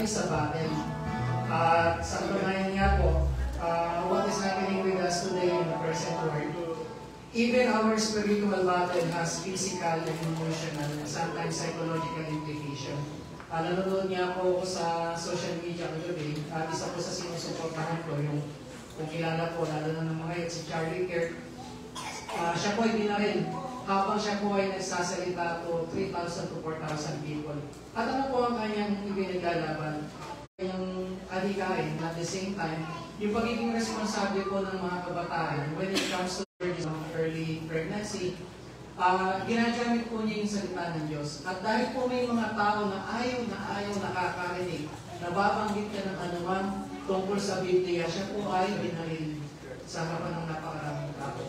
life is a battle. At sa katunayan nga po, what is happening with us today in the present world, even our spiritual battle has physical and emotional and sometimes psychological implication. Nanonood niya ako sa social media kagabi at isa po sa sinusuportahan ko yung kung kilala po, lalo na ng mga si Charlie Kirk. Siya po ay binaril habang siya po ay nagsasalita po 3,000 to 4,000 people. At ano po ang kanyang ibinaglalaban? Kanyang adhikain at the same time, yung pagiging responsable po ng mga kabataan when it comes to early pregnancy, ginagamit po niya yung salita ng Diyos. At dahil po may mga tao na ayaw nakakarinig, nababanggit ka ng anuman tungkol sa Biblia, siya po ay binaril sa harapan ng napakaraming tao.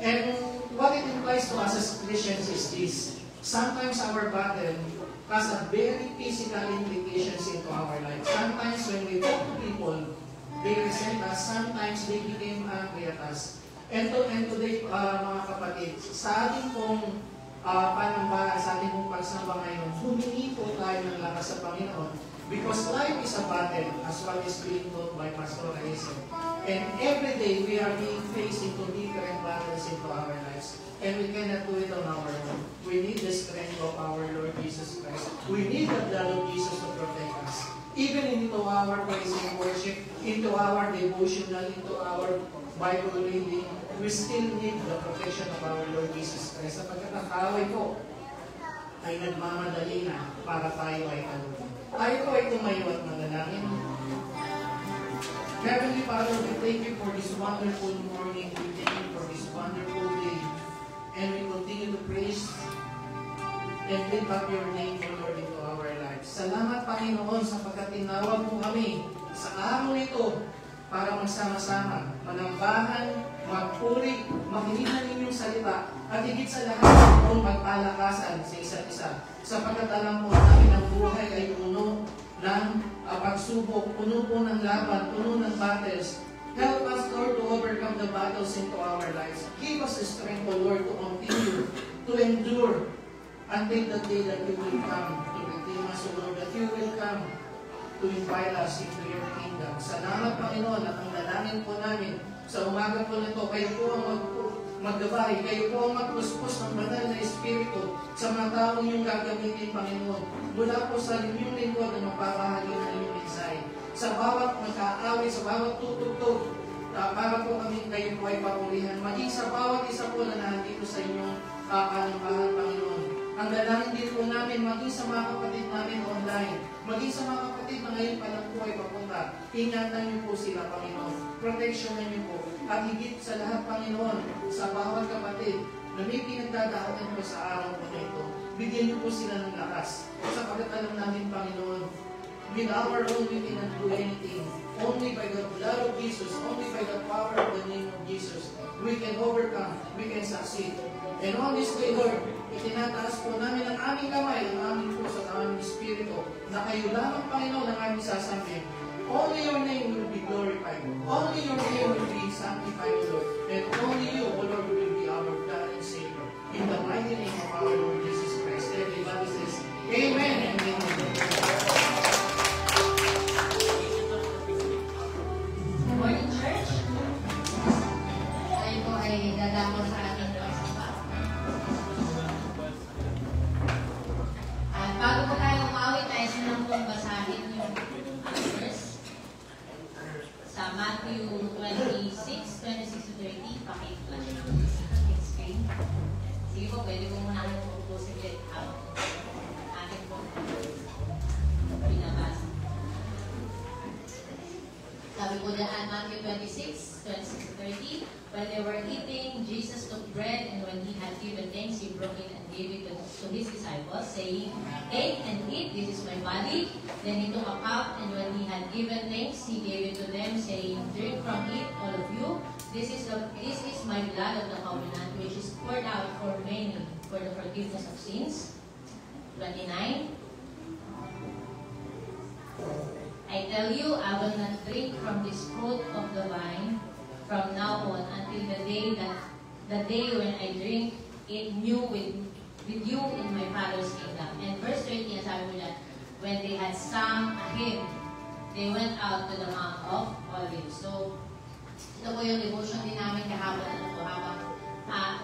And what it implies to us as Christians is this: sometimes our battle has a very physical implications into our life. Sometimes when we talk to people, they resent us. Sometimes they became angry at us. And today, mga kapatid, sa ating pong panambahan, sa ating pong pagsamba ngayon, humingi po tayo ng lakas sa Panginoon because life is a battle, as what is being taught by Pastor Raizen. And every day, we are being faced into different battles into our lives. And we cannot do it on our own. We need the strength of our Lord Jesus Christ. We need the blood of Jesus to protect us. Even into our praise and worship, into our devotional, into our Bible reading, we still need the protection of our Lord Jesus Christ. Sapagkat ang away ko ay nagmamadali na para tayo ay kalugin. Tayo po ay tumayo at manalangin. Heavenly Father, we thank you for this wonderful morning. We thank you for this wonderful day. And we continue to praise and lift up your name, O Lord, into our lives. Salamat, Panginoon, sapagkat tinawag mo kami sa araw nito para magsama-sama, manambahan, magpuri, makinig ng inyong salita, at higit sa lahat kung magpalakasan sa isa't isa. Sapagkat alam po namin ang buhay ay puno ng pagsubok, puno po ng laban, puno ng battles. Help us, Lord, to overcome the battles into our lives. Give us the strength, O Lord, to continue, to endure, until the day that you will come to redeem us, O Lord, that you will come to invite us into your kingdom. Salamat, Panginoon, at ang dalangin po namin sa umaga po nito, kayo po ang maggabay, kayo po ang magpuspos ng banal na Espiritu sa mga taong yung gagamitin, Panginoon. Mula po sa inyong lingkod na magpapahagi ng inyong mensahe. Sa bawat magkaaway, sa bawat tutugtog, para po kami kayo po ay papulihan. Maging sa bawat isa po na nandito sa inyong kalambahan, Panginoon. Ang dalangin din po namin, maging sa mga kapatid namin online, maging sa mga kapatid na ngayon pa lang po ay papunta, ingatan niyo po sila, Panginoon. Proteksyonan niyo po. At higit sa lahat, Panginoon, sa bawat kapatid na may pinagdadaanan po sa araw po na ito, bigyan niyo po sila ng lakas. Sapagkat alam namin, Panginoon, with our own we cannot do anything. Only by the blood of Jesus, only by the power of the name of Jesus, we can overcome, we can succeed. And on this day, Lord, itinataas po namin ang aming kamay, ang aming puso, ang aming espiritu, na kayo lamang, Panginoon, ang aming sasabihin. Only your name will be glorified. Only your name will be sanctified, Lord. And only you, O Lord, will be our God and Savior. In the mighty name of our Lord Jesus Christ. Everybody says, Amen and Amen. Morning, church. Tayo po ay dadako sa ating pagsamba. At bago po tayo umawit, tayo sinang pong basahin yung verse sa Matthew 26:26-30. Pakiflash yung screen. Sige po, pwede po muna kayo pupusin ulit ang ating po binabasa. Sabi po dyan, Matthew 26:26-30, when they were eating, Jesus took bread, and when he had given thanks, he broke it and gave it to his disciples, saying, "Take and eat, this is my body." Then he took a cup, and when he had given thanks, he gave it to them, saying, "Drink from it, all of you. This is my blood of the covenant, which is poured out for many for the forgiveness of sins." 29. I tell you, I will not drink from this fruit of the vine from now on until the day when I drink it new with you in my Father's kingdom. And verse 30, sabi mo dyan, when they had sung a hymn, they went out to the Mount of Olives. So, ito po yung devotion din namin kahapon habang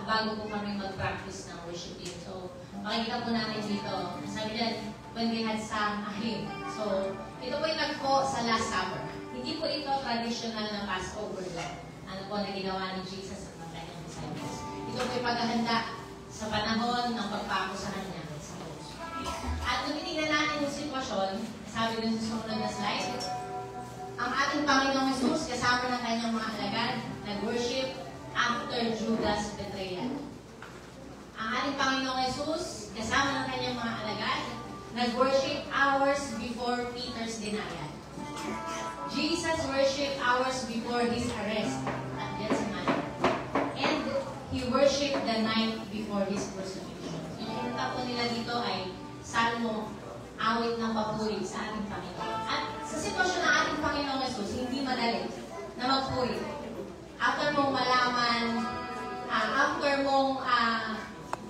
bago po kami mag-practice ng worshiping. So, makikita po natin dito, sabi dyan, when they had sung a hymn. So, ito po yung nagpo sa Last Supper. Hindi po ito traditional na Passover lang. Ano po na ginawa ni Jesus at ng kanyang disciples. Ito po yung paghahanda sa panahon ng pagpako sa kanya sa cross. At kung titignan natin yung sitwasyon, sabi dun sa sumunod na slide, ang ating Panginoong Jesus kasama ng kanyang mga alagad nag-worship after Judas' betrayal. Ang ating Panginoong Jesus kasama ng kanyang mga alagad nag-worship hours before Peter's denial. Jesus worshiped hours before his arrest at Gethsemane. And he worshiped the night before his crucifixion. Yung pinunta po nila dito ay Salmo, awit ng papuri sa ating Panginoon. At sa sitwasyon ng ating Panginoong Jesus, hindi madali na magpuri. After mong malaman, after mong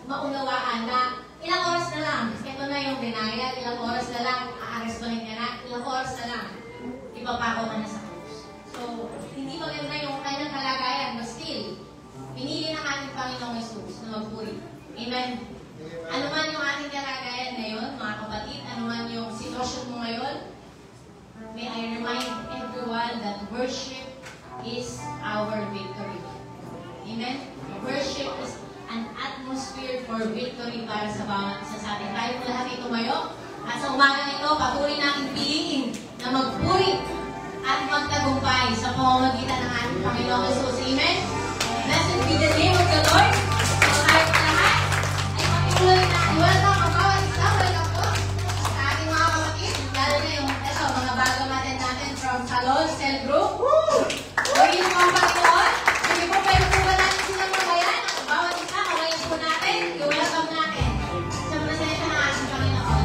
maunawaan na ilang oras na lang, ito na yung denial, ilang oras na lang, aarestuhin ka na, ilang oras na lang, ipapako ka na sa krus. So, hindi maganda yung kanyang kalagayan, but still, pinili ng ating Panginoong Jesus na magpuri. Amen? Ano man yung ating kalagayan ngayon, mga kapatid, ano man yung sitwasyon mo ngayon, may I remind everyone that worship is our victory. Amen? Worship is an atmosphere for victory para sa bawat isa sa atin. Tayo po lahat ay tumayo. At sa umaga nito, patuloy natin piliin na magpuri at magtagumpay sa pamamagitan ng ating Panginoong Jesus. Amen? Blessed be the name of the Lord. So tayo po lahat ay patuloy na i-welcome ang bawat isa. Welcome po sa ating mga kapatid. Lalo na yung mga bago natin from Salon, Cell Group. Purihin po ang Panginoon. Sige po, pwede po ba natin silang magayan? Ang bawat isa, magayin po natin. I-welcome natin sa presensya ng ating Panginoon.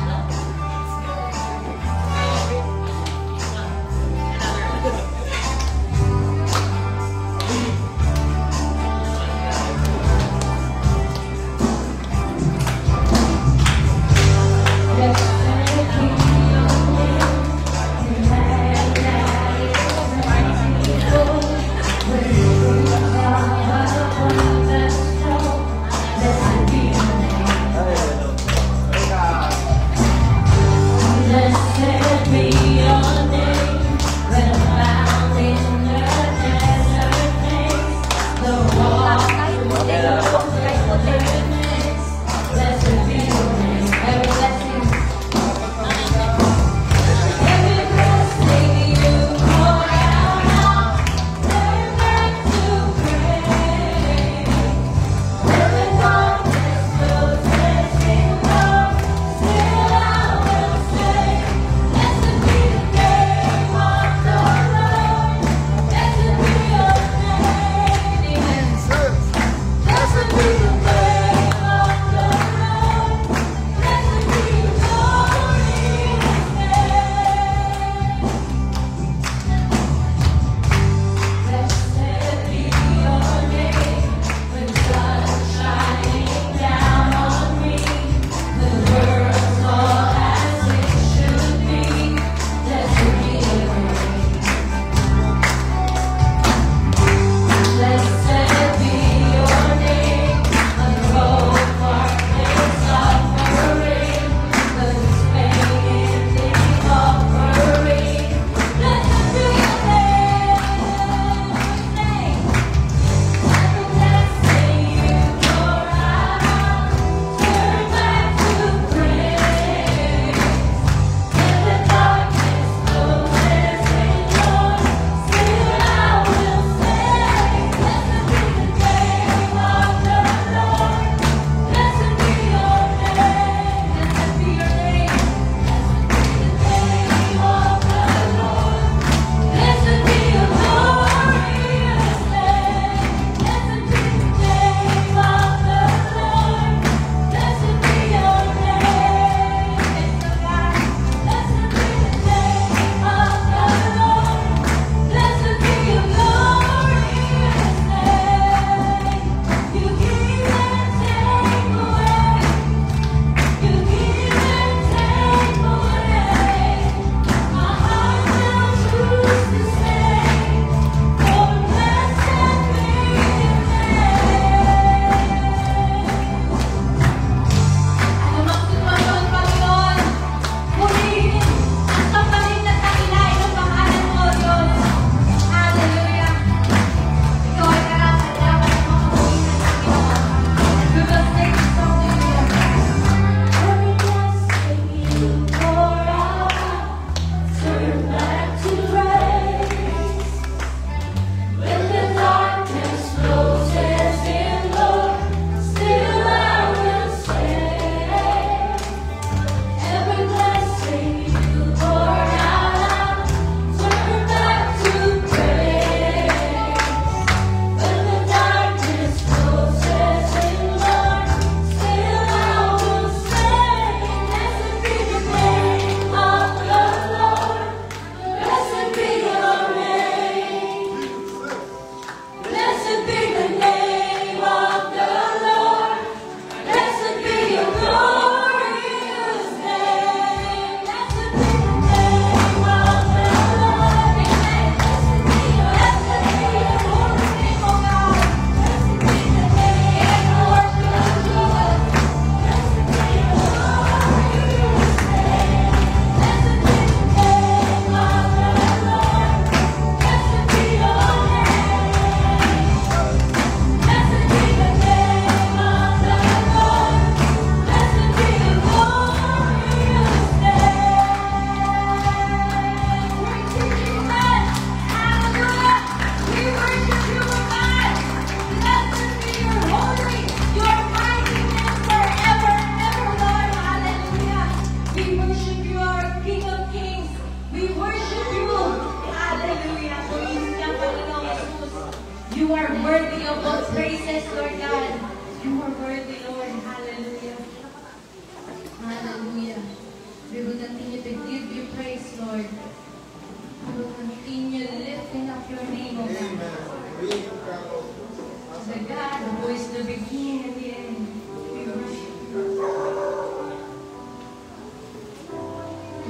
You are worthy of all praises, Lord God. You are worthy, Lord. Hallelujah. Hallelujah. We will continue to give you praise, Lord. We will continue lifting up your name, O God. The God who is the beginning and the end. We worship you.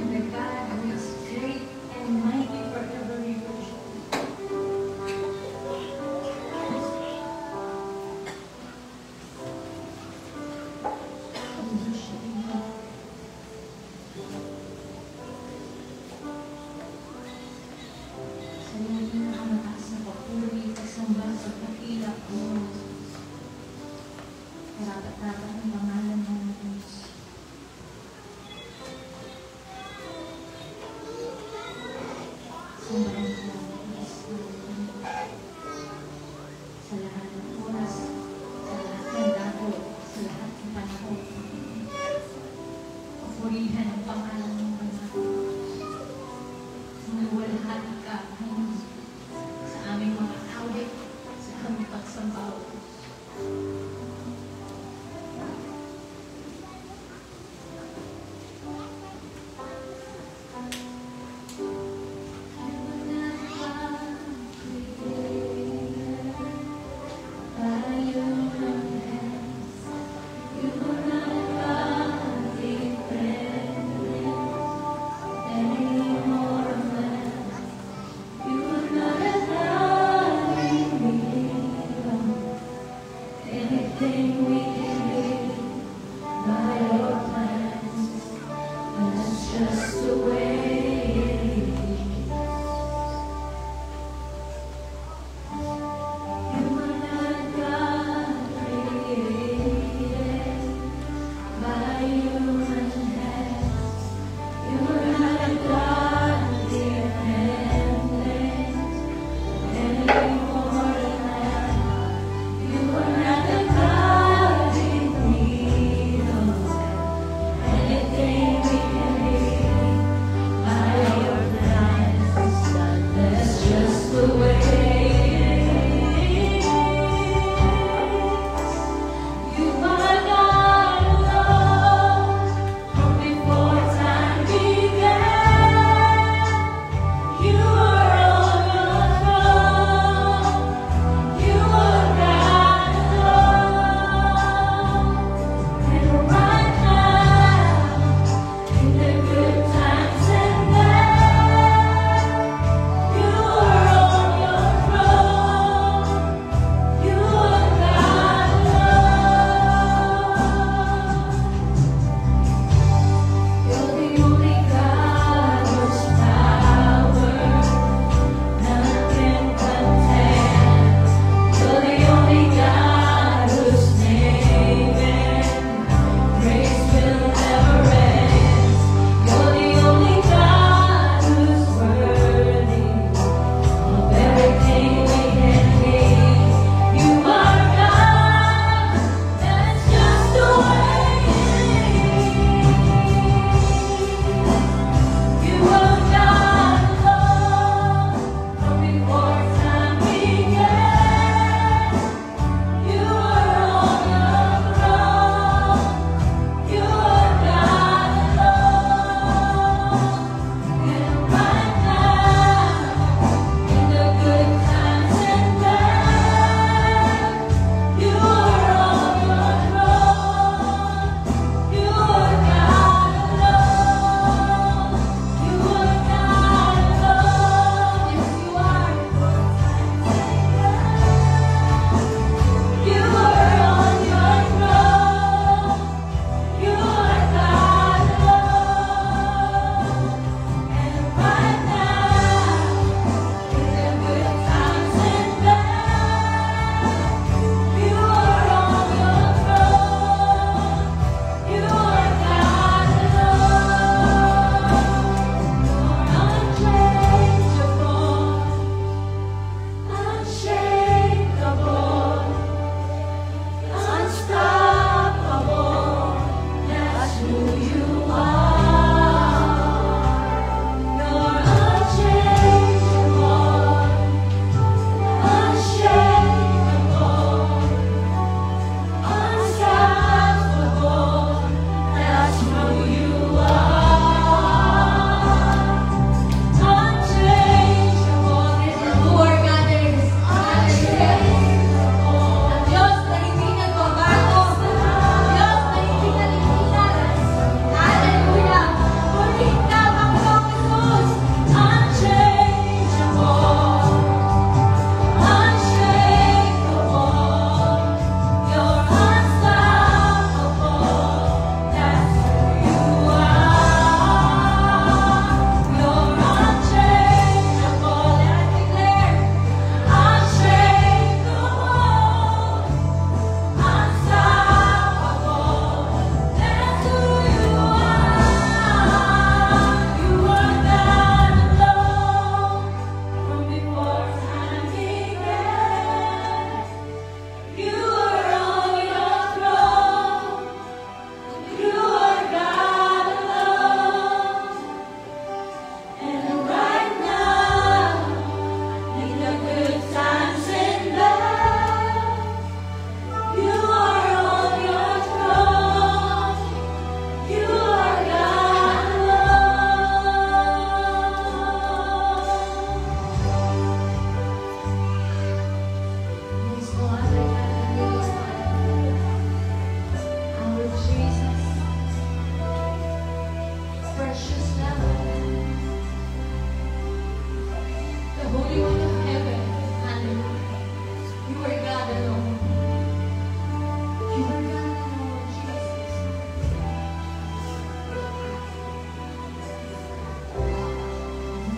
And the God who is great and mighty forever, we worship you. We worship you. Sa iyo na pinakamataas na papuri, pagsamba sa kakilap ko. Karapat-dapat ang pangalan ng Diyos. Sambahan ko ang Diyos sa lahat ng oras, sa lahat ng dako, sa lahat ng panahon. Papurihan ang pangalan ng Diyos. Luwalhati ka sa aming mga awit, sa aming pagsambaw. You are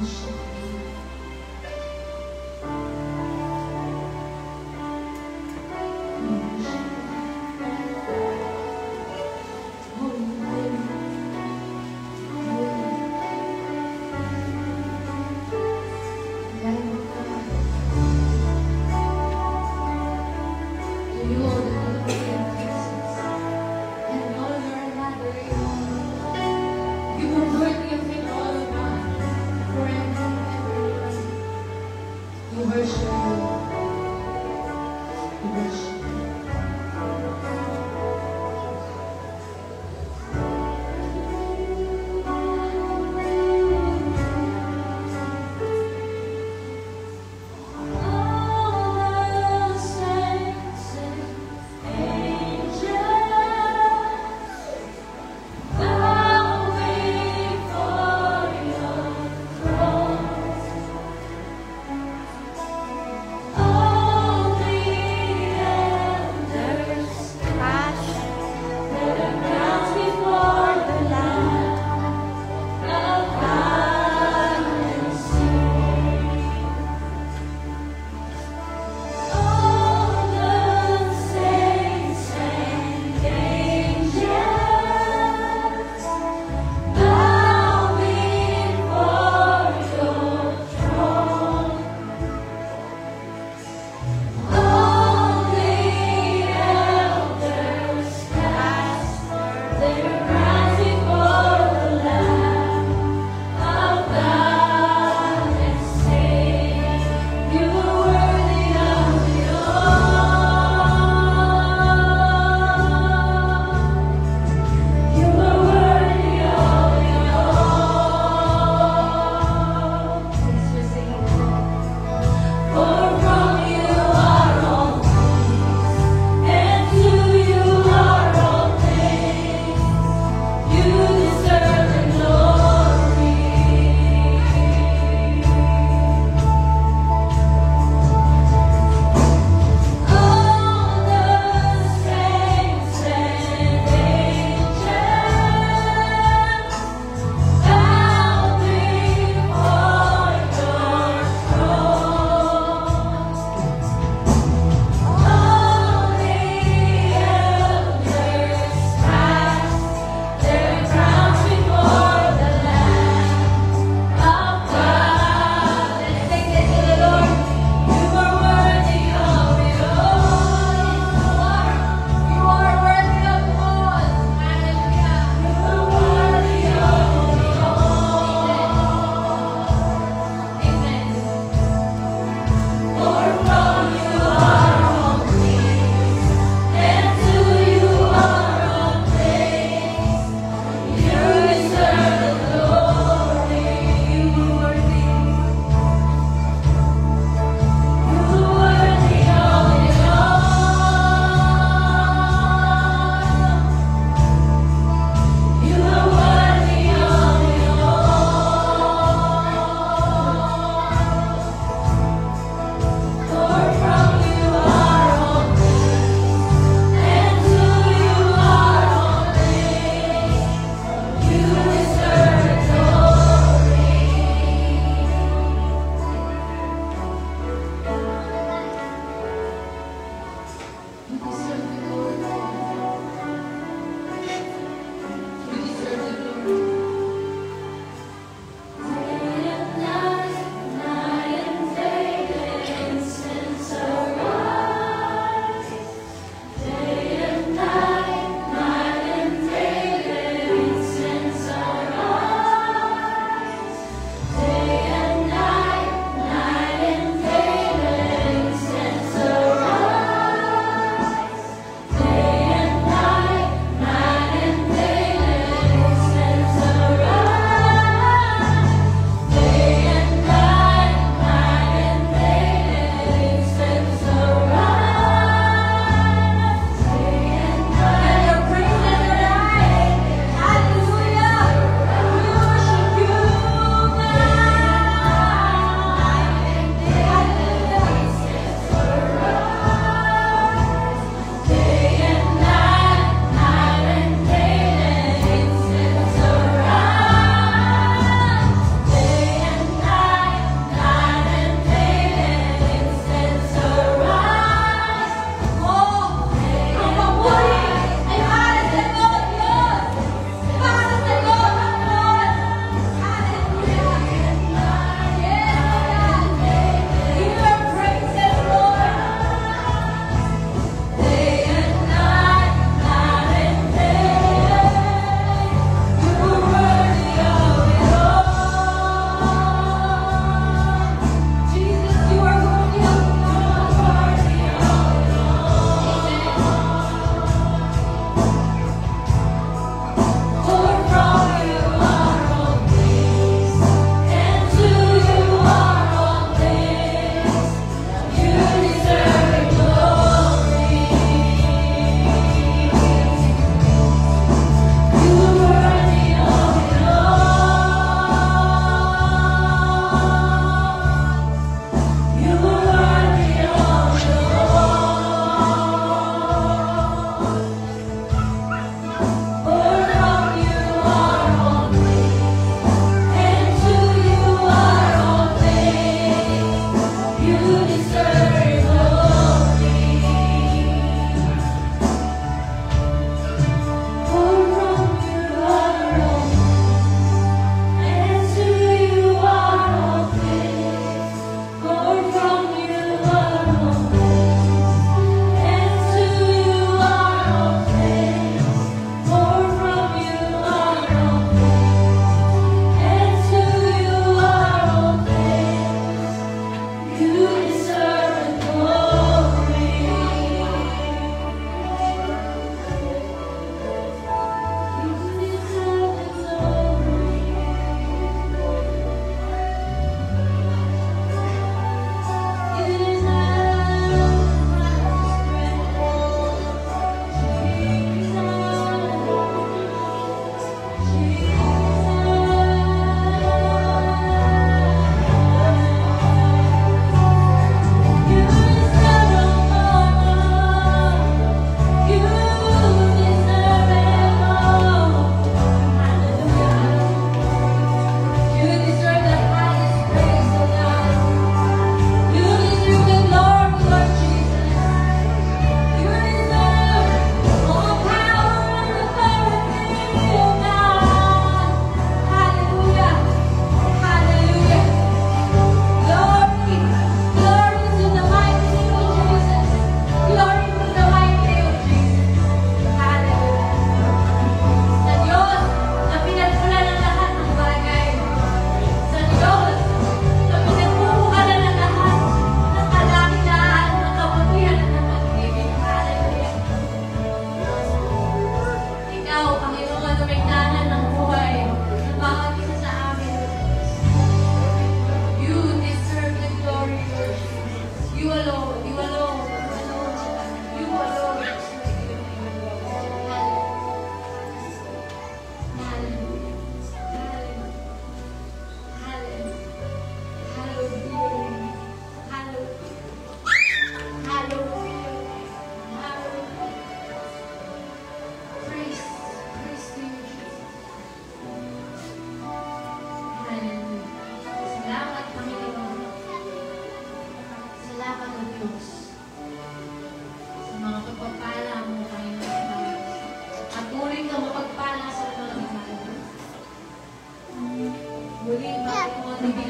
worship you. We worship you. Holy, holy, holy. Lamb of God. To you all the glory and praises and honor and adoration. You are worthy of it all, God, forever.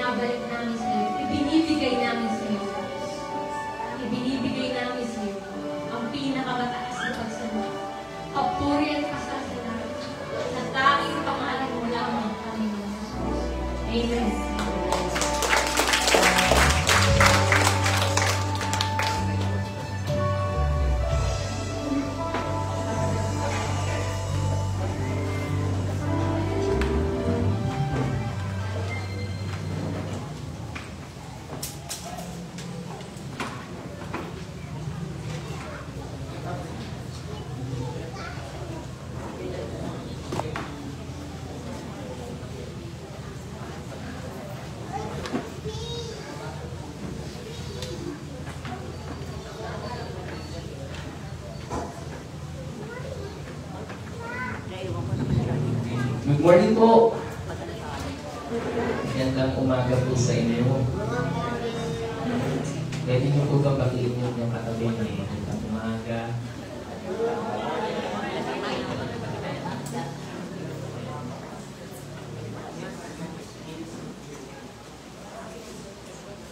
ibinabalik namin sa iyo, ibinibigay namin sa iyo. Ibinibigay namin sa iyo ang pinakamataas na pagsamba. Papuri at pasasalamat sa tanging pangalan mo lamang, Panginoon Jesus. Amen. Good morning po. Magandang umaga po sa inyo. Pwede niyo po bang batiin yung katabi niyo? Magandang umaga.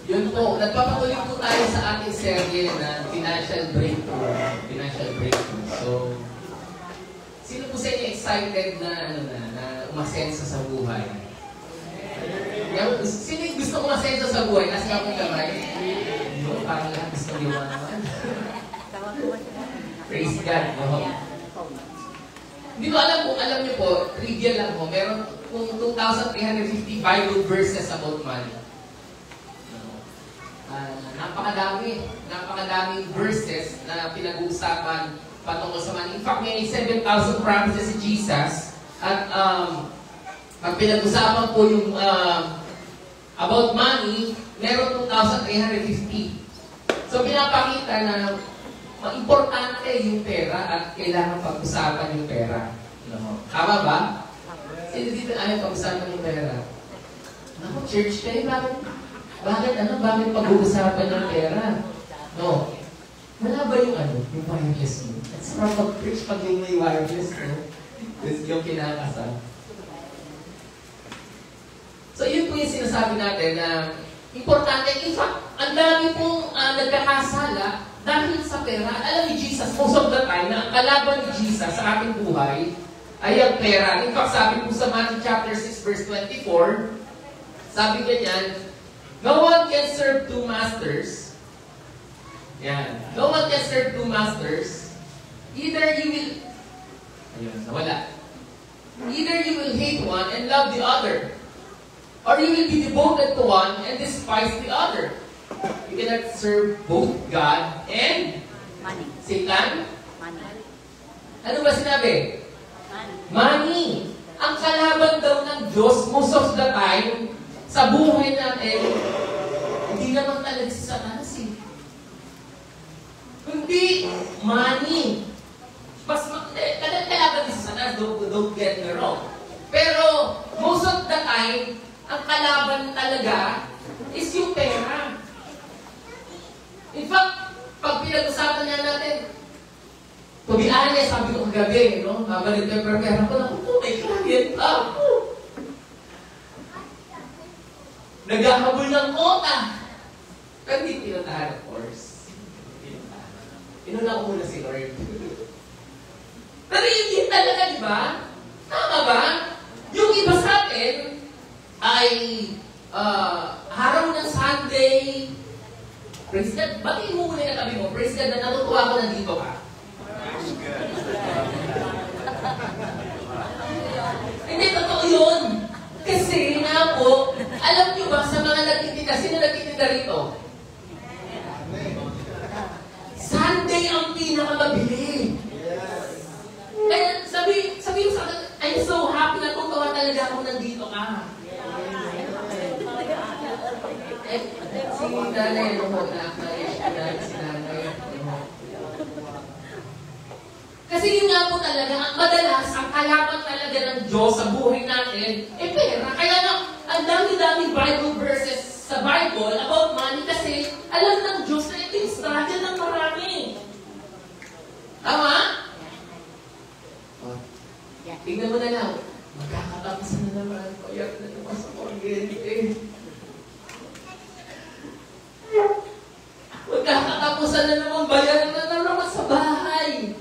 Yun po, nagpapatuloy po tayo sa ating serye na Financial Breakthrough. Financial Breakthrough. So, sino po sa inyo excited na umasenso sa buhay? Sino yung gusto umasenso sa buhay? Nasa akong kamay? Parang lahat gusto nyo naman. Praise God. No? Hindi ko alam kung alam nyo po, trivia lang po, meron kung 2,350 Bible verses about money. Napakadaming verses na pinag-uusapan patungkol sa money. In fact, may 7,000 promises si Jesus. At pag pinag-usapan po yung about money, meron 2,350. So, pinapakita na importante yung pera at kailangan pag-usapan yung pera. No? Tama ba? Sino dito ayaw pag-usapan yung pera? Ako, church kayo, bakit pag-uusapan yung pera? No. Wala ba yung yung wireless mo? That's from pag-preach pag yung may wireless mo. This yung kinakasal. So, yun po yung sinasabi natin na importante. In fact, ang dami pong nagkakasala dahil sa pera. Alam ni Jesus, most of the time, na ang kalaban ni Jesus sa ating buhay ay ang pera. In fact, sabi po sa Matthew chapter 6, verse 24, sabi ganyan, no one can serve two masters. Yan. No one can serve two masters. Either you will... Ayun, nawala. Either you will hate one and love the other, or you will be devoted to one and despise the other. You cannot serve both God and money. Satan. Money. Ano ba sinabi? Money. Ang kalaban daw ng Diyos most of the time sa buhay natin, hindi naman talaga si Satanas eh. Hindi money. Mas kalaban din si Satanas, don't get me wrong. Pero most of the time, ang kalaban talaga is yung pera. In fact, pag pinag-usapan nga natin, to be honest, sabi ko kagabi, no? Babalik ko yung pera ko, naku, may client ako. Naghahabol ng kota. Pero hindi pinuntahan, of course. Pinuntahan ko muna si Lord. Pero hindi talaga, di ba? Tama ba? Yung iba sa atin ay araw ng Sunday. Praise God. Batiin mo muna yung katabi mo. Praise God na natutuwa ko nandito ka. Hindi, totoo yun. Kasi nga po, alam nyo ba sa mga nagtitinda, sino nagtitinda rito? Sunday ang pinakamabili. Kaya sabi mo sa akin, I'm so happy na tutuwa talaga ako nandito ka. Si nanay, si nanay. Kasi yun nga po talaga, ang madalas, ang kalaban talaga ng Diyos sa buhay natin, pera. Kaya nga, ang dami-dami Bible verses sa Bible about money kasi alam ng Diyos na ito yung struggle ng marami. Tama? Tingnan mo na lang, magkakatapusan na naman, payak na naman sa kuryente. Asan na naman bayaran na naman sa bahay?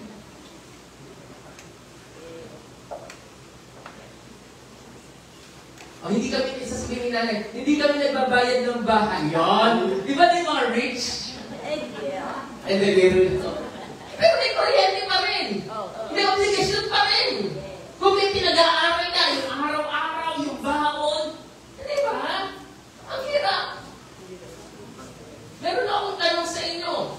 Oh, hindi kami, sasabihin ni nanay, hindi kami nagbabayad ng bahay. Yan! Di ba di mga rich? And then they will pero may kuryente pa rin. May obligation pa rin. Kung may pinag-aaral ka, yung araw-araw, yung baon, di ba? Ang hirap. Meron akong tanong sa inyo.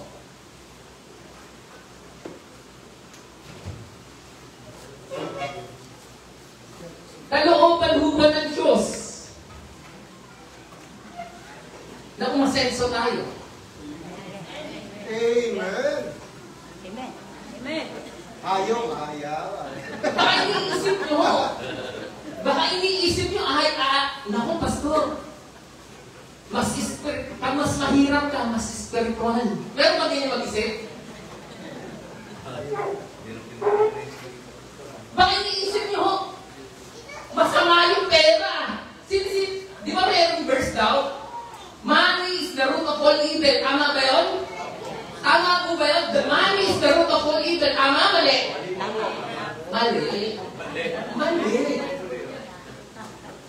Kalooban ho ba ng Diyos na umasenso tayo? Amen. Amen. Ayaw. Baka iniisip nyo, naku, pastor, pag mas mahirap ka, mas spiritual. Meron ba ganyan mag-isip? Baka iniisip nyo, masama yung pera. Di ba mayroong verse daw? Money is the root of all evil. Tama ba yun? Tama po ba yun? The money is the root of all evil. Tama, mali? Mali.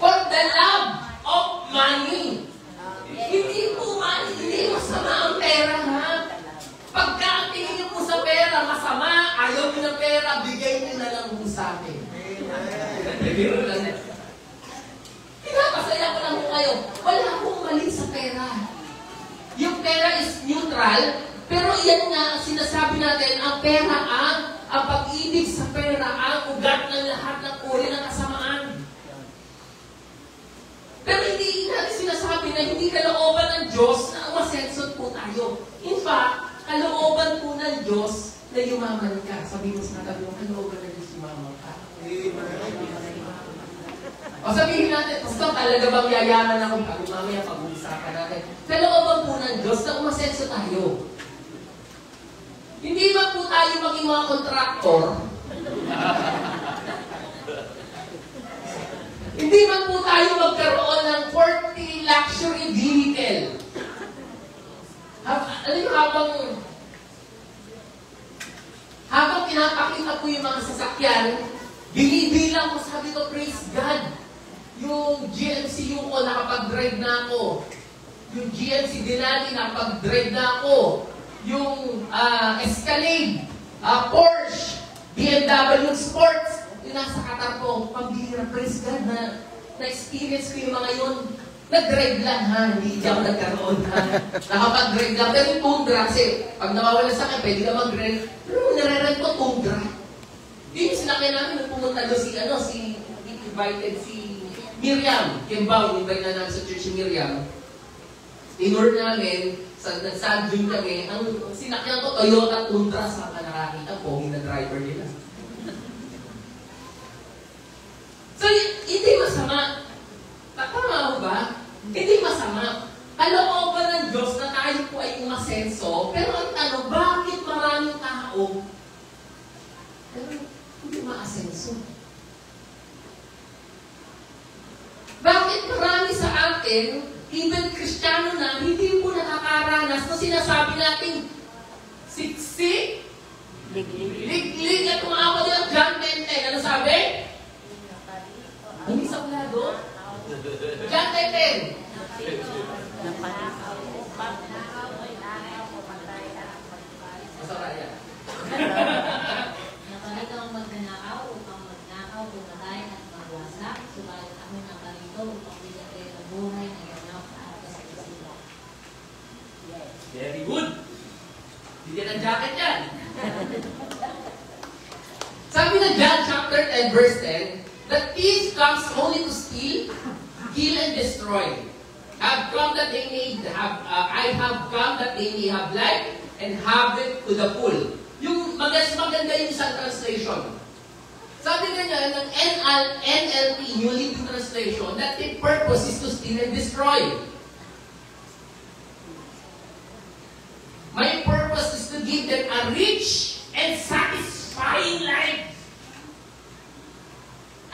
For the love of money. Hindi po money, hindi masama ang pera, ha? Pagka ang tingin mo sa pera, masama, ayaw mo ng pera, bigay mo na lang mo sa akin. Biro lang. Pinapasaya ko lang po kayo. Wala akong mali sa pera. Yung pera is neutral, pero yan nga ang sinasabi natin, ang pera ang pag-ibig sa pera, ang ugat ng lahat ng uri ng kasamaan. Pero hindi natin sinasabi na hindi kalooban ng Diyos na umasensot po tayo. In fact, kalooban po ng Diyos na yumaman ka. Sabi mo sa katabi mo, kalooban ng Diyos yumaman ka. O sabihin natin, basta talaga bang yayaman ako pag mamaya pag-uusapan natin. Kalooban po ng Diyos na umasenso tayo. Hindi ba po tayo maging mga kontraktor? Hindi ba po tayo magkaroon ng 40 luxury vehicle? Alam niyo, habang pinapakita po yung mga sasakyan, binibilang ko, sabi ko, praise God. Yung GMC Yuko, nakapag-drive na ako. Yung GMC Denali, nakapag-drive na ako. Yung Escalade, Porsche, BMW Sports, yung nasa Qatar ko, pambihira, praise God na-experience ko yung mga yun. Nag-drive lang, ha? Hindi ako nagkaroon, ha? Nakapag-drive lang. Pero yung Tundra, kasi pag nawawala sa akin, pwede ka mag-drive. Pero nare-rent ko Tundra. Yun yung sinakyan namin nung pumunta doon invited si Miriam. Kimbaw, invite na namin sa church si Miriam. Tinur namin, nag-sandjun kami. Ang sinakyan ko, Toyota Tundra, sa nakakita po, na driver nila. So, hindi masama. Tama ba? Hindi masama. Kalooban ng Diyos na tayo po ay umasenso, pero ang tanong, bakit maraming tao pero hindi maasenso? Bakit marami sa atin, even Kristiyano na, hindi po nakakaranas na sinasabi natin, siksik, liglig, at umawal yung John 10:10. Ano sabi? Hindi sa ulado? John 10:10. Masara yan. Napalit ang magnanakaw upang magnakaw, pumatay at magwasak. Subalit ako naparito upang bigyan kayo ng buhay na ganap sa atas sa isila. Very good. Bigyan ng jacket yan. Sabi na John chapter 10 verse 10, the thief comes only to steal, kill, and destroy. I have come that they may have life and have it to the full. Yung maganda yung isang translation. Sabi ganyan ng NLT, New Living Translation, that the purpose is to steal and destroy. My purpose is to give them a rich and satisfying life.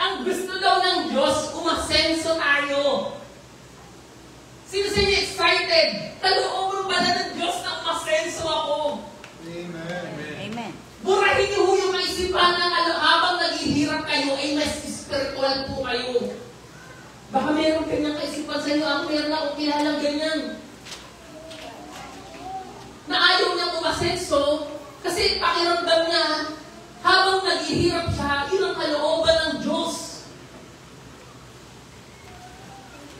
Ang gusto daw ng Diyos, umasenso tayo. Sino sa inyo excited? Kalooban ba na ng Diyos na umasenso ako? kaisipan na habang naghihirap kayo, ay mas spiritual po kayo. Baka meron kanyang kaisipan sa inyo, ako meron akong kilalang ganyan. Na ayaw niya umasenso, kasi pakiramdam niya, habang naghihirap siya, yun ang kalooban ng Diyos.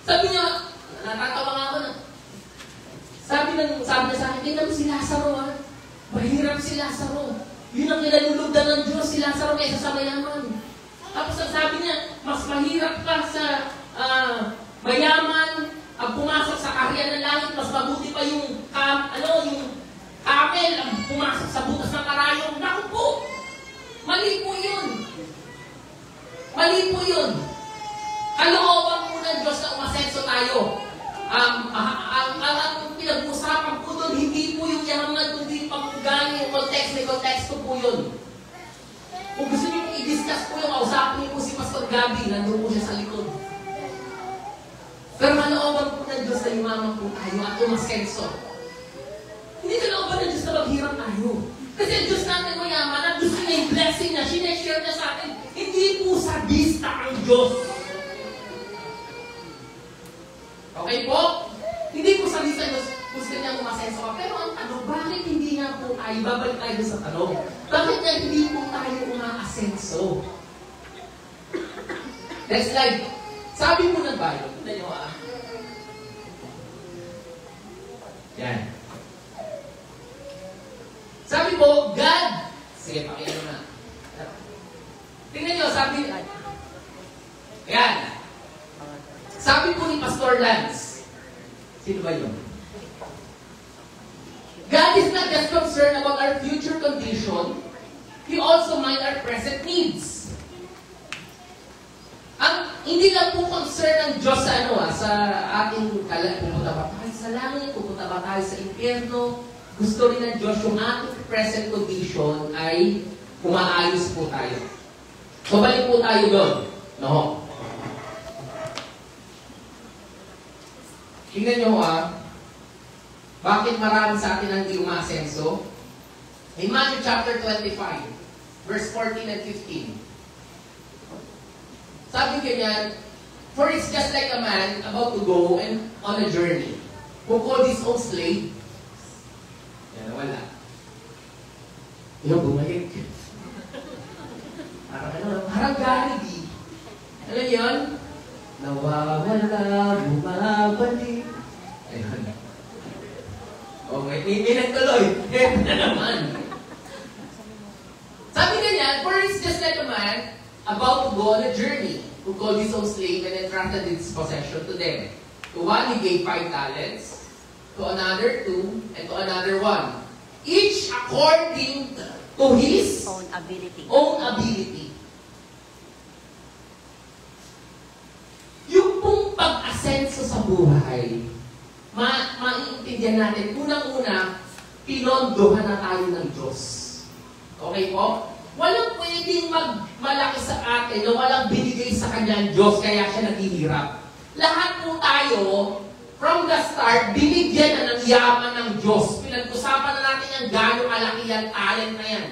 Sabi niya, natatawa nga ako na, sabi niya sa akin, tingnan mo si Lazaro ha, mahirap si Lazaro. Yun ang nilalulugdan ng Diyos, si Lazaro kaysa sa mayaman. Tapos ang sabi niya, mas mahirap ka sa mayaman, ang pumasok sa kaharian ng langit, mas mabuti pa yung yung camel ang pumasok sa butas ng karayong. Naku po! Mali po yun. Mali po yun. Kalooban po ng Diyos na umasenso tayo. Ang pinag-usapan po doon, hindi po yung yaman, kundi pang-ugali, yung context, may konteksto po yun. Kung gusto niyo i-discuss po yung kausapin niyo po si Pastor Gabi, nandun po siya sa likod. Pero kalooban po ng Diyos na yumaman po tayo at umasenso. Hindi kalooban ng Diyos na maghirap tayo. Kasi ang Diyos natin mayaman at gusto niya yung blessing niya, sineshare niya sa atin. Hindi po sadista ang Diyos. Okay po? Hindi po sadista ang Diyos. Gusto niya umasenso ka. Pero ang tanong, bakit hindi nga po tayo, babalik tayo sa tanong, bakit nga hindi po tayo umaasenso? Next slide. Sabi mo ng Bible, tignan niyo yan. Sabi po, God, sige, pakita mo na. Tingnan niyo, sabi, yan. Sabi po ni Pastor Lance, sino ba yun? God is not just concerned about our future condition, He also minds our present needs. Hindi lang po concern ng Diyos sa ating pupunta ba tayo sa langit, pupunta ba tayo sa impyerno. Gusto rin ng Diyos yung ating present condition ay umaayos po tayo. So, balik po tayo doon. No? Tingnan nyo bakit marami sa atin ang hindi umaasenso? In Matthew chapter 25, verse 14 and 15. Sabi ganyan, for it's just like a man about to go and on a journey, who called his own slave. Yan, wala. Yung bumalik. Parang Galilee. Alam yun? Nawawala, bumabalik. Ayun. Okay, may nagtuloy. Na naman. Sabi ganyan, for it's just like a man about to go on a journey, who called his own slave and entrusted his possession to them. To one he gave 5 talents, to another 2, and to another 1. Each according to his Own ability. Yung pong pag-asenso sa buhay, maiintindihan natin, unang-una, pinondohan na tayo ng Diyos. Okay po? Walang pwedeng magmalaki sa atin na walang binigay sa kanya ang Diyos, kaya siya naghihirap. Lahat po tayo, from the start, binigyan na ng yaman ng Diyos. Pinag-usapan na natin yung gano'ng kalaki yung talent na yan.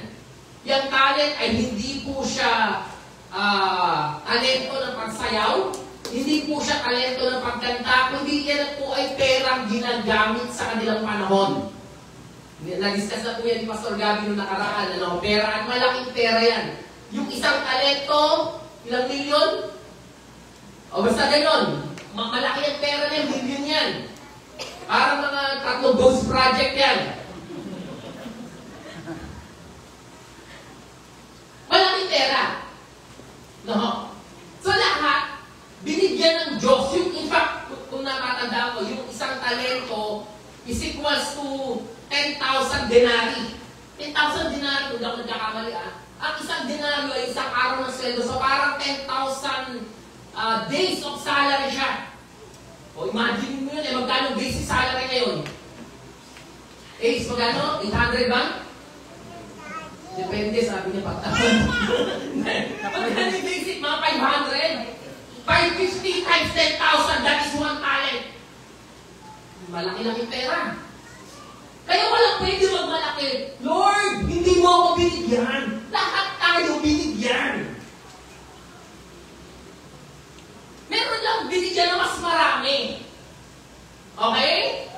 Yung talent ay hindi po siya talento ng pagsayaw, hindi po siya talento ng pagkanta, kundi yan po ay perang ginagamit sa kanilang panahon. Na-discuss na po yan ni Pastor Gabi noong nakaraan, pera at malaking pera yan. Yung isang talento, ilang milyon? O basta ganon, malaki ang pera na yan, milyon yan. Parang mga 3 ghost project yan. Malaking pera. No? So lahat, binigyan ng Diyos. In fact, kung natatanda ko, yung isang talento is equals to 10,000 denari. 10,000 denari, kung ako nagkakamali Ang isang denaryo ay isang araw ng sweldo. So parang 10,000 days of salary siya. O imagine mo yun, magkano basic salary ngayon? Magkano? 800 ba? Depende, sabi niya pagtapon. Magkano yung basic? Mga 500? 550 times 10,000, that is 1 talent. Malaki-laki pera. Kaya walang pwede magmalaki. Lord, hindi mo ako binigyan. Lahat tayo tayo binigyan. Meron lang binigyan na mas marami. Okay?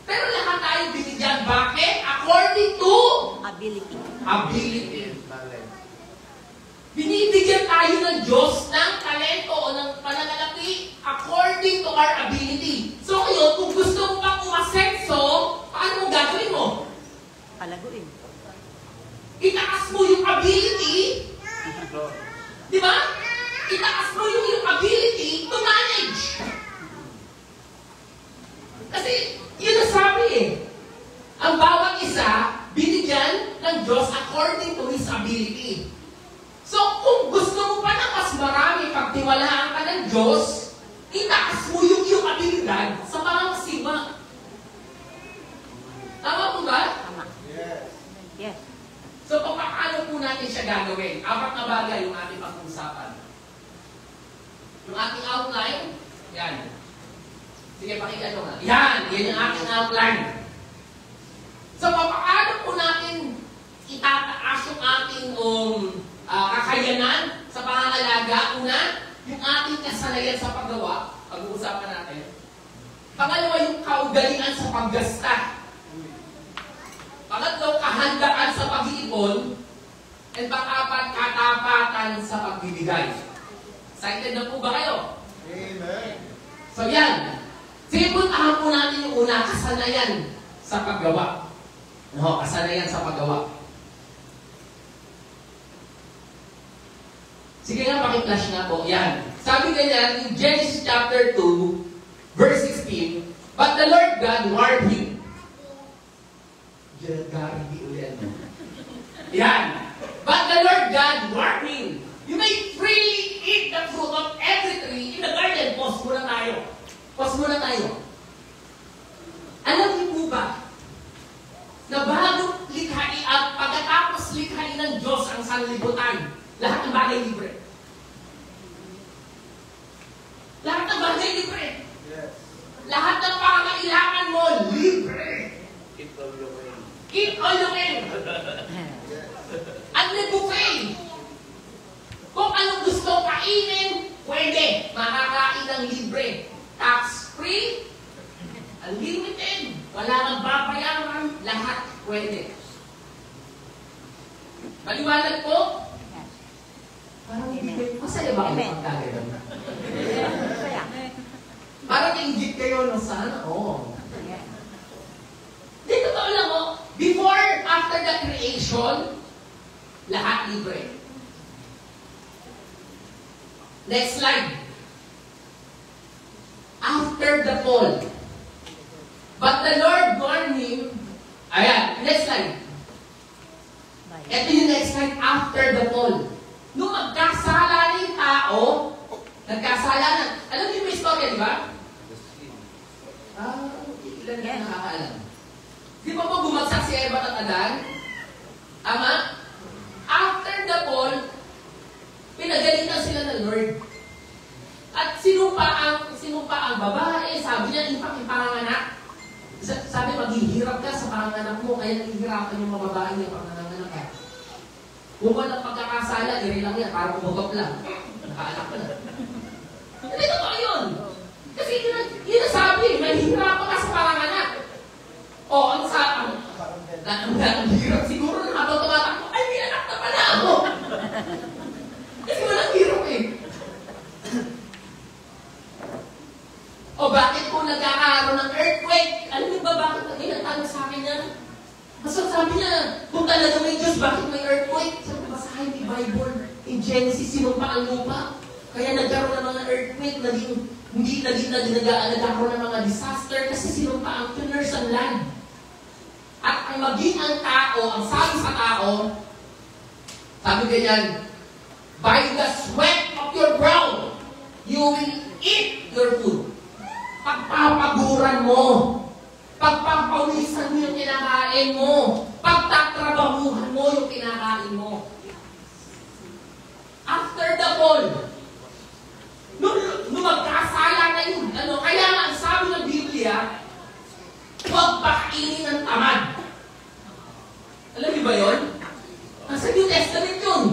Pero lahat tayo binigyan. Bakit? According to Ability. ability. Binibigyan tayo ng Diyos ng talento o ng pananalaki according to our ability. So ngayon, kung gusto mo pang umasenso, paano mo gagawin mo? Palaguin. Itaas mo yung ability. Di ba? Itaas mo yung ability to manage. Kasi, yun ang sabi eh. Ang bawat isa, binigyan ng Diyos according to His ability. So, kung gusto mo pa ng mas marami pagtiwalaan ka ng Diyos, itaas mo yung iyong abilidad sa pangangasiwa. Tama po ba? Tama. Yes. So, paano po natin siya gagawin? 4 na bagay yung ating pag-uusapan. Yung ating outline, yan. Sige, pakita nyo nga. Yan yung ating outline. So, paano po natin itataas yung ating kakayanan sa pangangalaga? Una, yung ating kasanayan sa paggawa. Pag-uusapan natin. Pangalawa, yung kaugalian sa paggasta. Pangatlo, kahandaan sa pag-iipon. And pang-apat, katapatan sa pagbibigay. Excited na po ba kayo? Amen. So yan. Sige, puntahan po natin yung una, kasanayan sa paggawa. No, kasanayan sa paggawa. Sige nga, pakiflash nga po. Yan. Sabi ganyan, in Genesis chapter 2, verse 16, but the Lord God warned him. Gary ulit. Yan. But the Lord God warned him. You may freely eat the fruit of every tree in the garden. Pause muna tayo. Pause muna tayo. Alam niyo po ba na bago likhain at pagkatapos likhain ng Diyos ang sanlibutan, lahat ng bagay libre. Lahat ng bagay libre. Yes. Lahat ng pangangailangan mo, libre. Eat all your way. Eat all you can. At may buffet. Kung anong gusto kainin, pwede. Makakain ng libre. Tax-free, unlimited, wala kang babayaran, lahat pwede. Maliwanag po? Parang hindi kayo, masaya ba kayo pagkagano'n? Kaya. Parang nainggit kayo ng sana, oo. Di totoo lang mo, before, after the creation, lahat libre. Next slide. After the fall. But the Lord warned him. Ayan, next slide. Ito yung next slide, after the fall. Nung magkasala na yung tao, nagkasala na. Alam niyo yung istorya, di ba? Ilan na nakakaalam. Di ba po bumagsak si Eva at Adan? Ama? After the fall, pinagalitan sila ng Lord. At sinumpa ang babae, sabi niya, yung panganganak. Sabi, maghihirap ka sa panganganak mo, kaya naghihirapan yung mga babae niya panganganak ka. Kung walang pagkakasala, iri lang yan, parang umutot lang. Nakaanak ka na. Hindi totoo yun. Kasi yun ang sabi, maghihirapan ka sa panganganak. O, ang hirap siguro na habang tumatakbo, ay, may anak na pala ako. Kasi walang hirap eh. O bakit po nagkakaroon ng earthquake? Alam niyo ba bakit? Nagtanong sa akin yan. Kasi sabi niya, kung talaga may Diyos, bakit may earthquake? Sabi ko, basahin ni Bible. In Genesis, sinumpa ang lupa. Kaya nagkaroon ng mga earthquake, hindi nagkaroon ng mga disaster kasi sinumpa ang tuners ang land. At ang maging ang tao, ang sabi sa tao, sabi ganyan, by the sweat of your brow, you will eat your food. Pagpapaguran mo, pagpapawisan mo yung kinakain mo, pagtatrabahuhan mo yung kinakain mo. After the fall, nung magkasala na yun, kaya nga ang sabi ng Biblia, huwag pakainin ng tamad. Alam niyo ba yun? Nasa New Testament yun.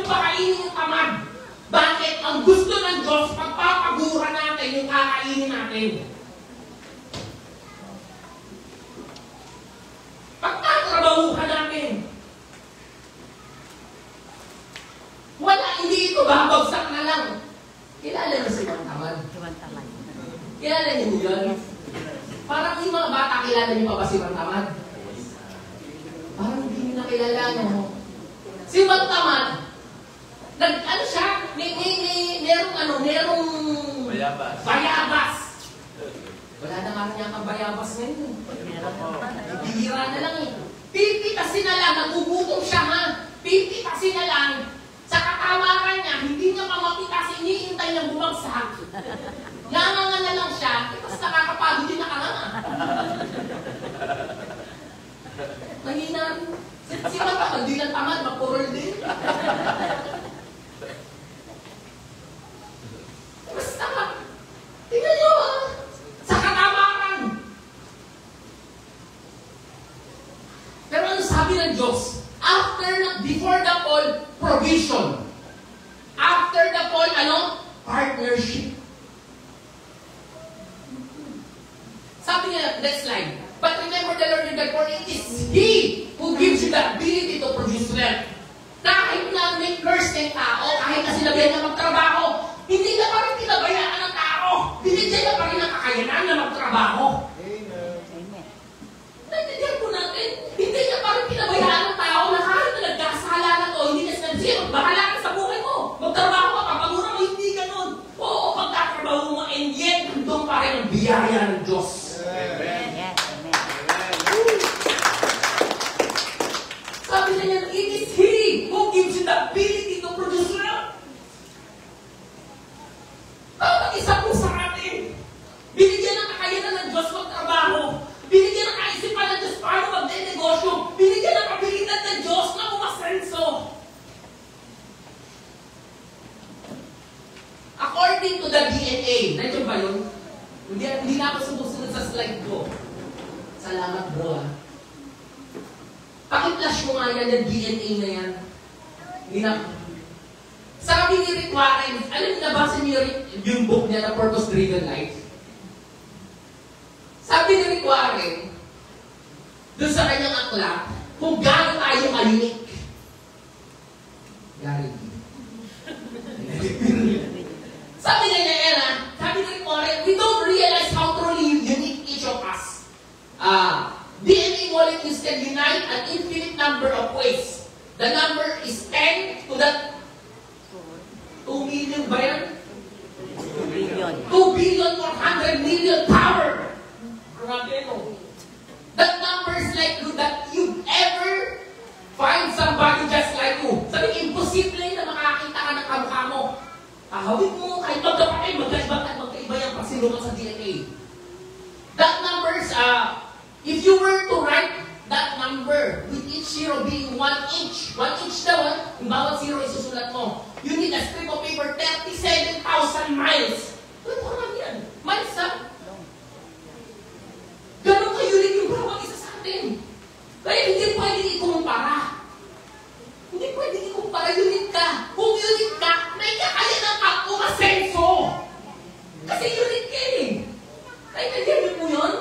yung pakainin yung tamad. Bakit? Ang gusto ng Diyos, pagpapagura natin yung kakainin natin. Pagtatrabahuhan natin. Wala, hindi ito babagsak na lang. Kilala niyo si Mang Tamad? Iwan talay. Kilala niyo yun? Parang yung mga bata, kilala niyo pa ba si Mang Tamad? Parang hindi niyo nakilala, no? Si Mang Tamad, ano siya? Merong bayabas. Wala na nga niya kang bayabas ngayon. Bihira na lang eh. Pipitasin na lang, nagugutom siya ha. Pipitasin na lang. Sa katamaran niya, hindi niya pa mapitas, iniintay niya bumagsak. Langanga na lang siya, tapos nakakapagod yung nakanganga. Mahina rin. Si Mang Tamad, di lang tamad, mapurol din. Basta, tingnan niyo ha. Sa katamaran. Pero ano sabi ng Diyos? Before the fall, provision. After the fall, partnership. Sabi niya, next slide. But remember the Lord your God, for it is He who gives you the ability to produce wealth. Kahit na may curse ng tao, kahit na sinabihan niya magtrabaho, hindi niya pa rin pinabayaan ng tao. Binigyan niya pa rin ang kakayanan na magtrabaho. Amen. Naintindihan po natin, hindi niya pa rin pinabayaan ng tao na kahit na nagkasala na to, hindi niya sinabi, bahala ka sa buhay mo. Magtrabaho ka, papagura mo, hindi ganun. Oo, pagkatrabaho mo, and yet, doon pa rin ang biyaya ng Diyos. Yes, amen. Sabi niya, it is He who gives you the ability to produce wealth. Bawat isa po sa atin, binigyan ng kakayanan ng Diyos magtrabaho, binigyan ng kaisipan ng Diyos paano magne-negosyo, binigyan ng abilidad ng Diyos na umasenso. According to the DNA, nandiyan ba yun? Hindi na ako sumusunod sa slide ko. Salamat bro ha. Paki-flash mo nga yan yung DNA na yan. Hindi na. Sabi ni Rick Warren, alam niyo nabasa niyo yung book niya na Purpose Driven Life? Sabi ni Rick Warren, doon sa kanyang aklat, kung gaano tayo ka-unique. Gary. Sabi niya Ella, sabi ni Rick Warren, we don't realize how truly unique each of us. DNA molecules can unite an infinite number of ways. The number is 10 to the 2 million ba yan? 2 billion. 2 billion 400 million power. Grabe no. That number is like that you ever find somebody just like you. Sabi, imposible na makakita ka ng kamukha mo. Kahawin mo, kahit magkapatid, magkaiba yung pagsilukan sa DNA. That numbers, if you were to write that number with each zero being 1 inch daw, yung bawat zero isusulat mo, you need a strip of paper 37,000 miles. Ano pa naman yan? Miles ha? Ganun ka-unique yung bawat isa sa atin. Kaya hindi pwedeng ikumpara. Hindi pwedeng ikumpara, unique ka. Kung unique ka, may kakayanan ka umasenso. Kasi unique ka eh. Naintindihan mo yun?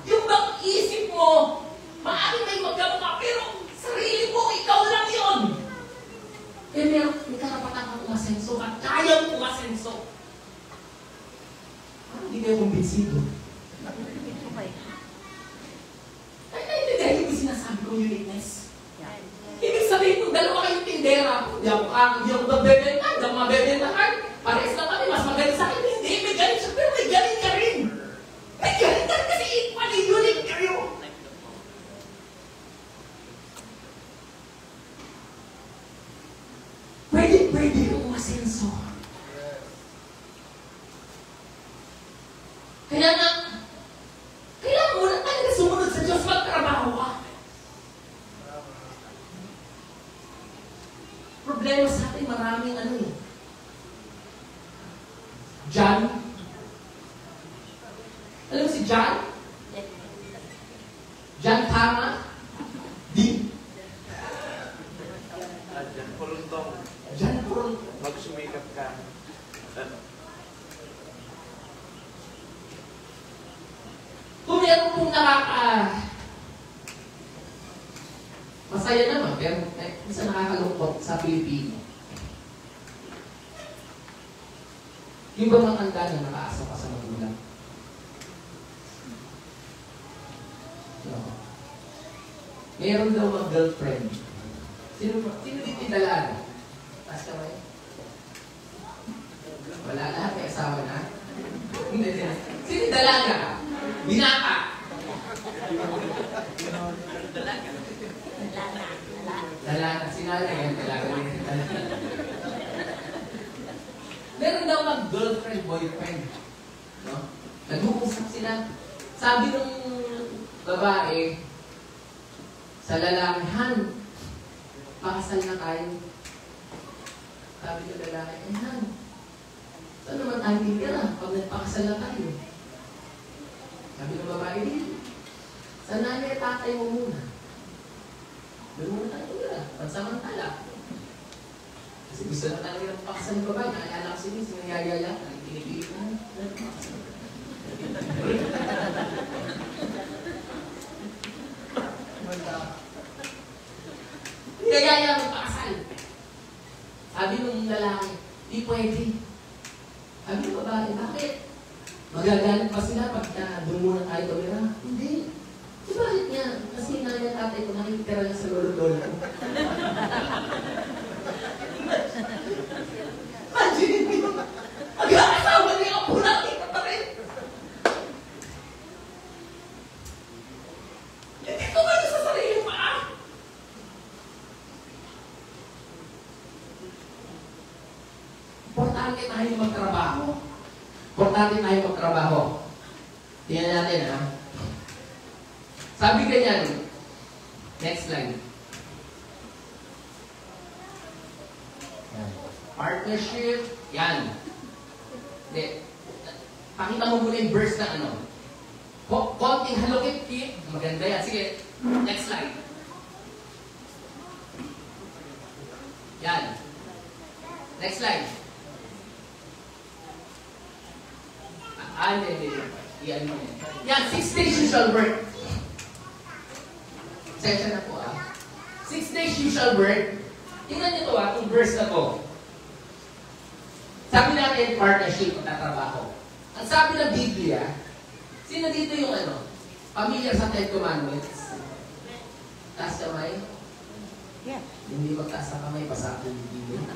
Yung bang isip mo, maaaring may magkamukha, pero sarili mo, ikaw lang yun. Eh, may karapatan kang umasenso at kaya mo umasenso. Parang hindi kayo kumbinsido. Okay. Ay, naintindihan yung sinasabi ko uniqueness. Yeah. Ibig sabihin kung dalawa kayong tindera, hindi ako magbebenta, hindi ako mabebentahan. Parehas na kami, mas magaling sa akin. Hindi, may galing siya, pero may galing ka rin. May galing ka rin kasi equally unique kayo. Pwede yung umasenso. Kaya nga, kailangan mo na talaga sumunod sa Diyos, magtrabaho ka. Problema sa atin, maraming John. Alam mo si John? John Tama? Di? Puluntong. John meron pong masaya naman, pero minsan nakakalungkot sa Pilipino. Yung ba matanda na nakaasa pa sa magulang? No. Meron daw mga girlfriend. Sino dito dalaan? Taas ka ba eh? Wala lahat, may asawa na. Sino dalaga? Binata. Dalaga. Sinala yan, dalaga. Meron daw mag-girlfriend, boyfriend. No? Nag-uusap sila. Sabi ng babae sa lalaki, Han, pakasal na tayo. Sabi ng lalaki, Han, saan naman tayo titira pag nagpakasal na tayo? Sabi ng babae, sa nanay at tatay mo muna. Doon muna tayo tira, pansamantala. Kasi gusto na talaga ng pakasal ng babae. Naalala ko si Miss, nangyayaya, pinipilit na. Nangyayaya ng pakasal. Sabi ng lalaki, di pwede. Sabi ng babae, bakit? Magagalit pa sila pag doon muna tayo tumira? Hindi. So bakit nga? Kasi nanay tatay ko nakikitira lang sa lolo-lolo ko. Imagine mo, mag-aasawa niya ang pulaki ka pa rin. Hindi ko ba sa sarili pa? Importante tayo magtrabaho. Importante tayo magtrabaho. Tingnan natin, ha? Sabi ganyan. Next slide. Partnership. Yan. Hindi. Pakita mo muna yung verse na ano. Konting halukit. Maganda yan. Sige. Next slide. Yan. Next slide. Hindi. Yan mo yan. Yan. 6 days you shall work. Session na po, 6 days you shall work. Tingnan nyo to, itong verse na to. Sabi natin, partnership at trabaho. Ang sabi ng Biblia, sino dito yung familiar sa 10 Commandments? Taas kamay? Yeah. Hindi magtaas sa kamay, basa ako yung Biblia.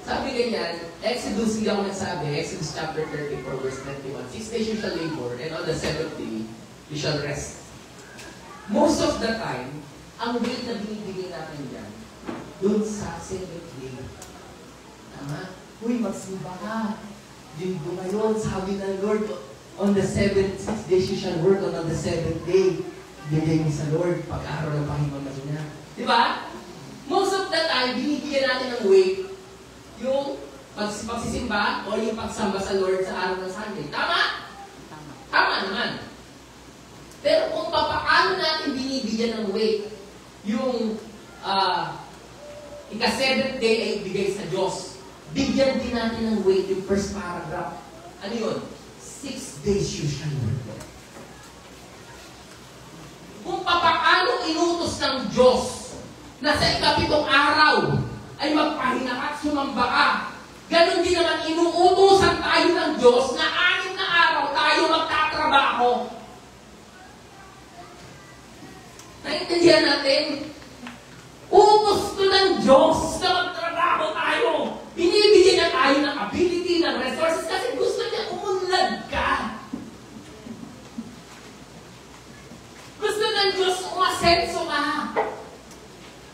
Sabi ganyan, Exodus, hindi ako nagsabi, Exodus chapter 34, verse 21, 6 days you shall labor, and on the 7th day, you shall rest. Most of the time, ang weight na binibigay natin dyan, dun sa 7th day. Tama? Uy, magsimba ka. Linggo ngayon, sabi ng Lord, on the 7th, 6 days you shall work, on the 7th day, bigay mo sa Lord, pag-araw ng Panginoon niya. Di ba? Most of the time, binibigyan natin ng weight, yung pagsisimba o yung pagsamba sa Lord sa araw ng Sunday. Tama? Tama naman. Pero kung paano natin binibigyan ng weight, yung ika-7th day ay ibigay sa Diyos, bigyan din natin ng weight yung first paragraph. Ano yun? 6 days you shall work. Kung paano inutos ng Diyos na sa ika-7 araw ay magpahinga ka at sumamba ka, ganon din naman inuutosan tayo ng Diyos na 6 na araw tayo magtatrabaho. Naintindihan natin? Utos to ng Diyos na magtrabaho tayo. Binibigyan na tayo ng ability, ng resources, kasi gusto niya umunlad ka. Gusto ng Diyos umasenso ka.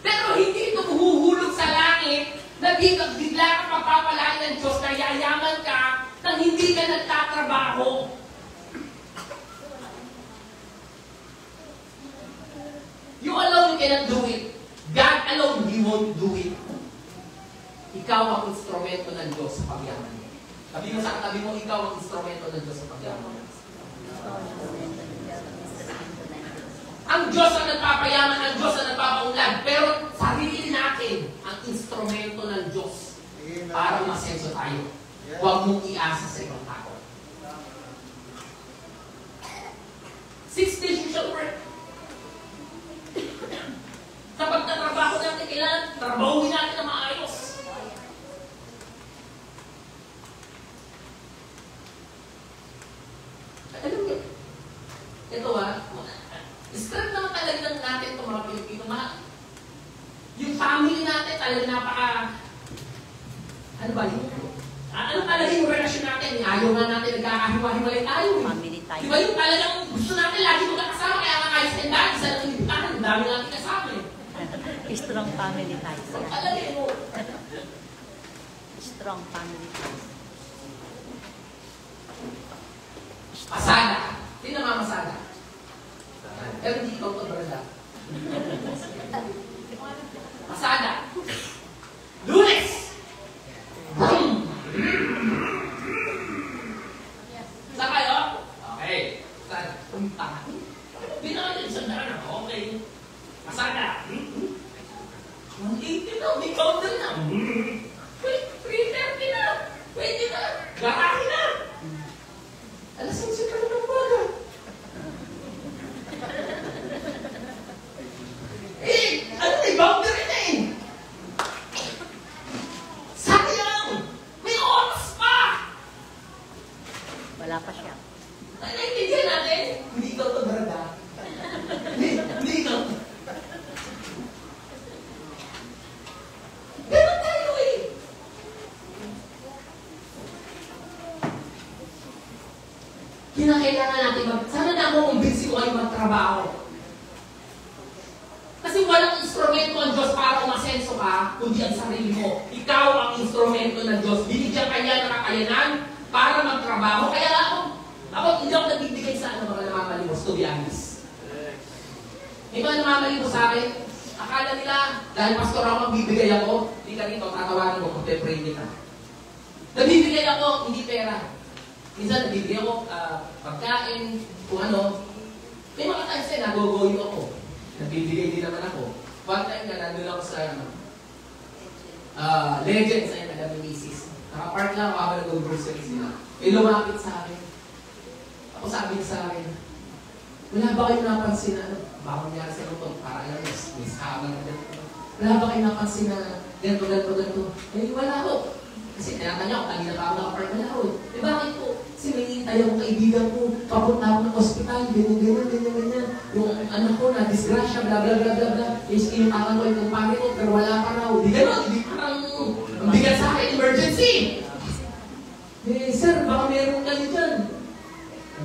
Pero hindi ito huhulog sa langit na bigla ka papapalain ng Diyos na yayaman ka nang hindi ka nagtatrabaho. You alone cannot do it. God alone, He won't do it. Ikaw ang instrumento ng Diyos sa pagyaman. Sabi mo sa katabi mo, ikaw ang instrumento ng Diyos sa pagyaman. Ang Diyos ang nagpapayaman, ang Diyos ang nagpapaunlad, pero sarili natin ang instrumento ng Diyos para masenso tayo. Huwag mong iasa sa ibang tao. Strength naman talaga lang natin itong mga Pilipino. Yung family natin talaga napaka... Ano ba yung... Ano talaga yung relasyon natin? Ayaw nga natin nagkakahiwa-hiwalay tayo. Family tayo. Di ba yung talagang gusto natin lagi magkakasama, kaya nga kayo sa tindahan, isa lang yung tindahan, ang dami natin kasama eh. Strong family ties. So, Yan. alam mo, Strong family ties. masada. Sino mamasada? Pero hindi ikaw ito, brada. Masada. Lunes! Boom! Saan kayo? Okay. Saan? Punta. Hindi na kayo isang daan. Okay. Masada. 180 na. May counter na. Wait, 330 na. Pwede na. Garahe na. Alas 11 pa naman baga. Ano may boundary na eh. Sayang! May oras pa! Wala pa siya. Naintindihan natin? Hindi ikaw ito, brada. Hindi ikaw. Ganun tayo eh. Kinakailangan natin sana na ako kumbinsi ko kayo magtrabaho. Kasi walang instrumento ang Diyos para umasenso ka, kundi ang sarili mo. Ikaw ang instrumento ng Diyos. Binigyan kanya ng kakayanan para magtrabaho. Kaya ako hindi ako nagbibigay sa mga namamalimos, to be honest. May mga namamalimos sa akin, akala nila, dahil pastor ako magbibigay ako, hindi ka rito, tatawagan ko, pag-pray kita. Nabibigay ako, hindi pera. Minsan nabibigay ako pagkain, kung ano. May mga times na nagogoyo ako. Nagbibigay din naman ako. One time na nandun ako sa Legends ay taga-Misis. Nakapark lang ako habang nag-grocery sila. May lumapit sa akin. Ako sabi sa akin, wala ba kayong napansin na baka nangyari sa ito? Para alam, may sahaba na ganito. Wala ba kayong napansin na ganito? Eh, wala ko. Kasi tinatanya ko, kanina pa ako nakapark na ako. Eh, bakit po? Kasi may hintay akong kaibigan ko, papunta ako ng ospital, ganyan. Yung anak ko na disgrasya, bla bla bla bla bla. Yung akan ko, yung pare ko, pero wala pa raw. Di gano'n, hindi parang bigat sa akin, emergency. Eh, sir, baka meron kayo dyan.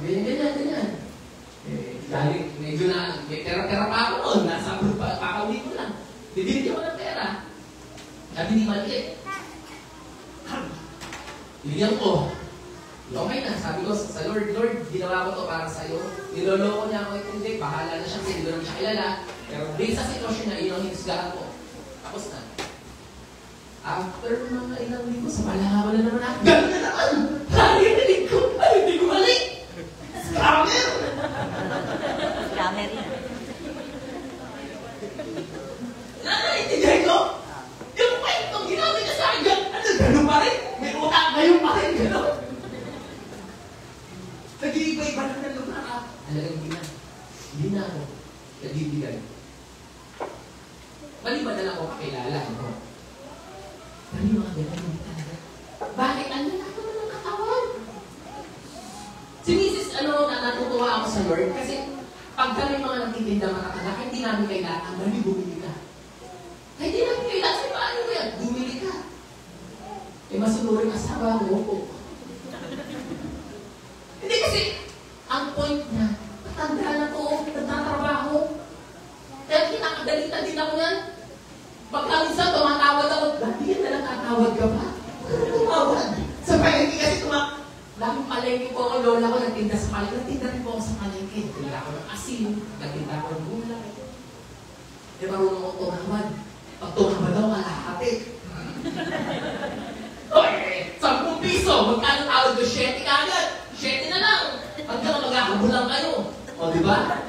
Ganyan. Eh, dahil medyo na, may pera-pera pa ako noon, nasa pakauwi ko lang. Bibigyan ko ng pera. Sabi ni maliit. Bibigyan ko. Okay na, sabi ko sa Lord, ginawa ko to para sa'yo. Niloloko niya ako, hindi, bahala na siya kasi hindi ko naman siya kilala. Pero based sa sitwasyon niya, yun ang hinisgahan ko. Tapos na. After mga ilang linggo, sa malahawa na naman ako. Gano'n na naman! Narinig ko! Ay, hindi ko mali! Scammer! Scammer yan. Naiintindihan ko? Yung kwentong ginamit niya sa akin, gano'n pa rin? May utang ngayon pa rin, gano'n? Nag-iiba-iba lang ng lumakas. Talagang hindi na ako nabibigay. Mali ba na lang ako kakilala? No? Pero yung mga ganun talaga. Bakit? Ang lalaki naman ng katawan. Si Mrs. natutuwa ako sa Lord kasi pag kami mga nagtitinda makakala, hindi namin kailangan, mali bumili ka. Hindi namin kailangan, sa paano mo yan? Bumili ka. Eh, masunurin asawa mo po. Hindi kasi, ang point niya, matanda na to, nagtatrabaho. Kaya kinakagalitan din ako yan. Pagka minsan tumatawad ako, dati yan na lang tatawad ka pa? Tumawad. Sa palengke kasi daming palengke po ako, lola ko, nagtinda sa palengke. Nagtinda rin po ako sa palengke. Nagtinda ako ng asin, nagtinda ako ng gulay. Eh, marunong ako tumawad. Pag tumawad ako, kalahati. Oy, 10 piso, magkano tawad ko? 7 kagad. 7 na lang. Hanggang magkakabulang kayo. O, di ba?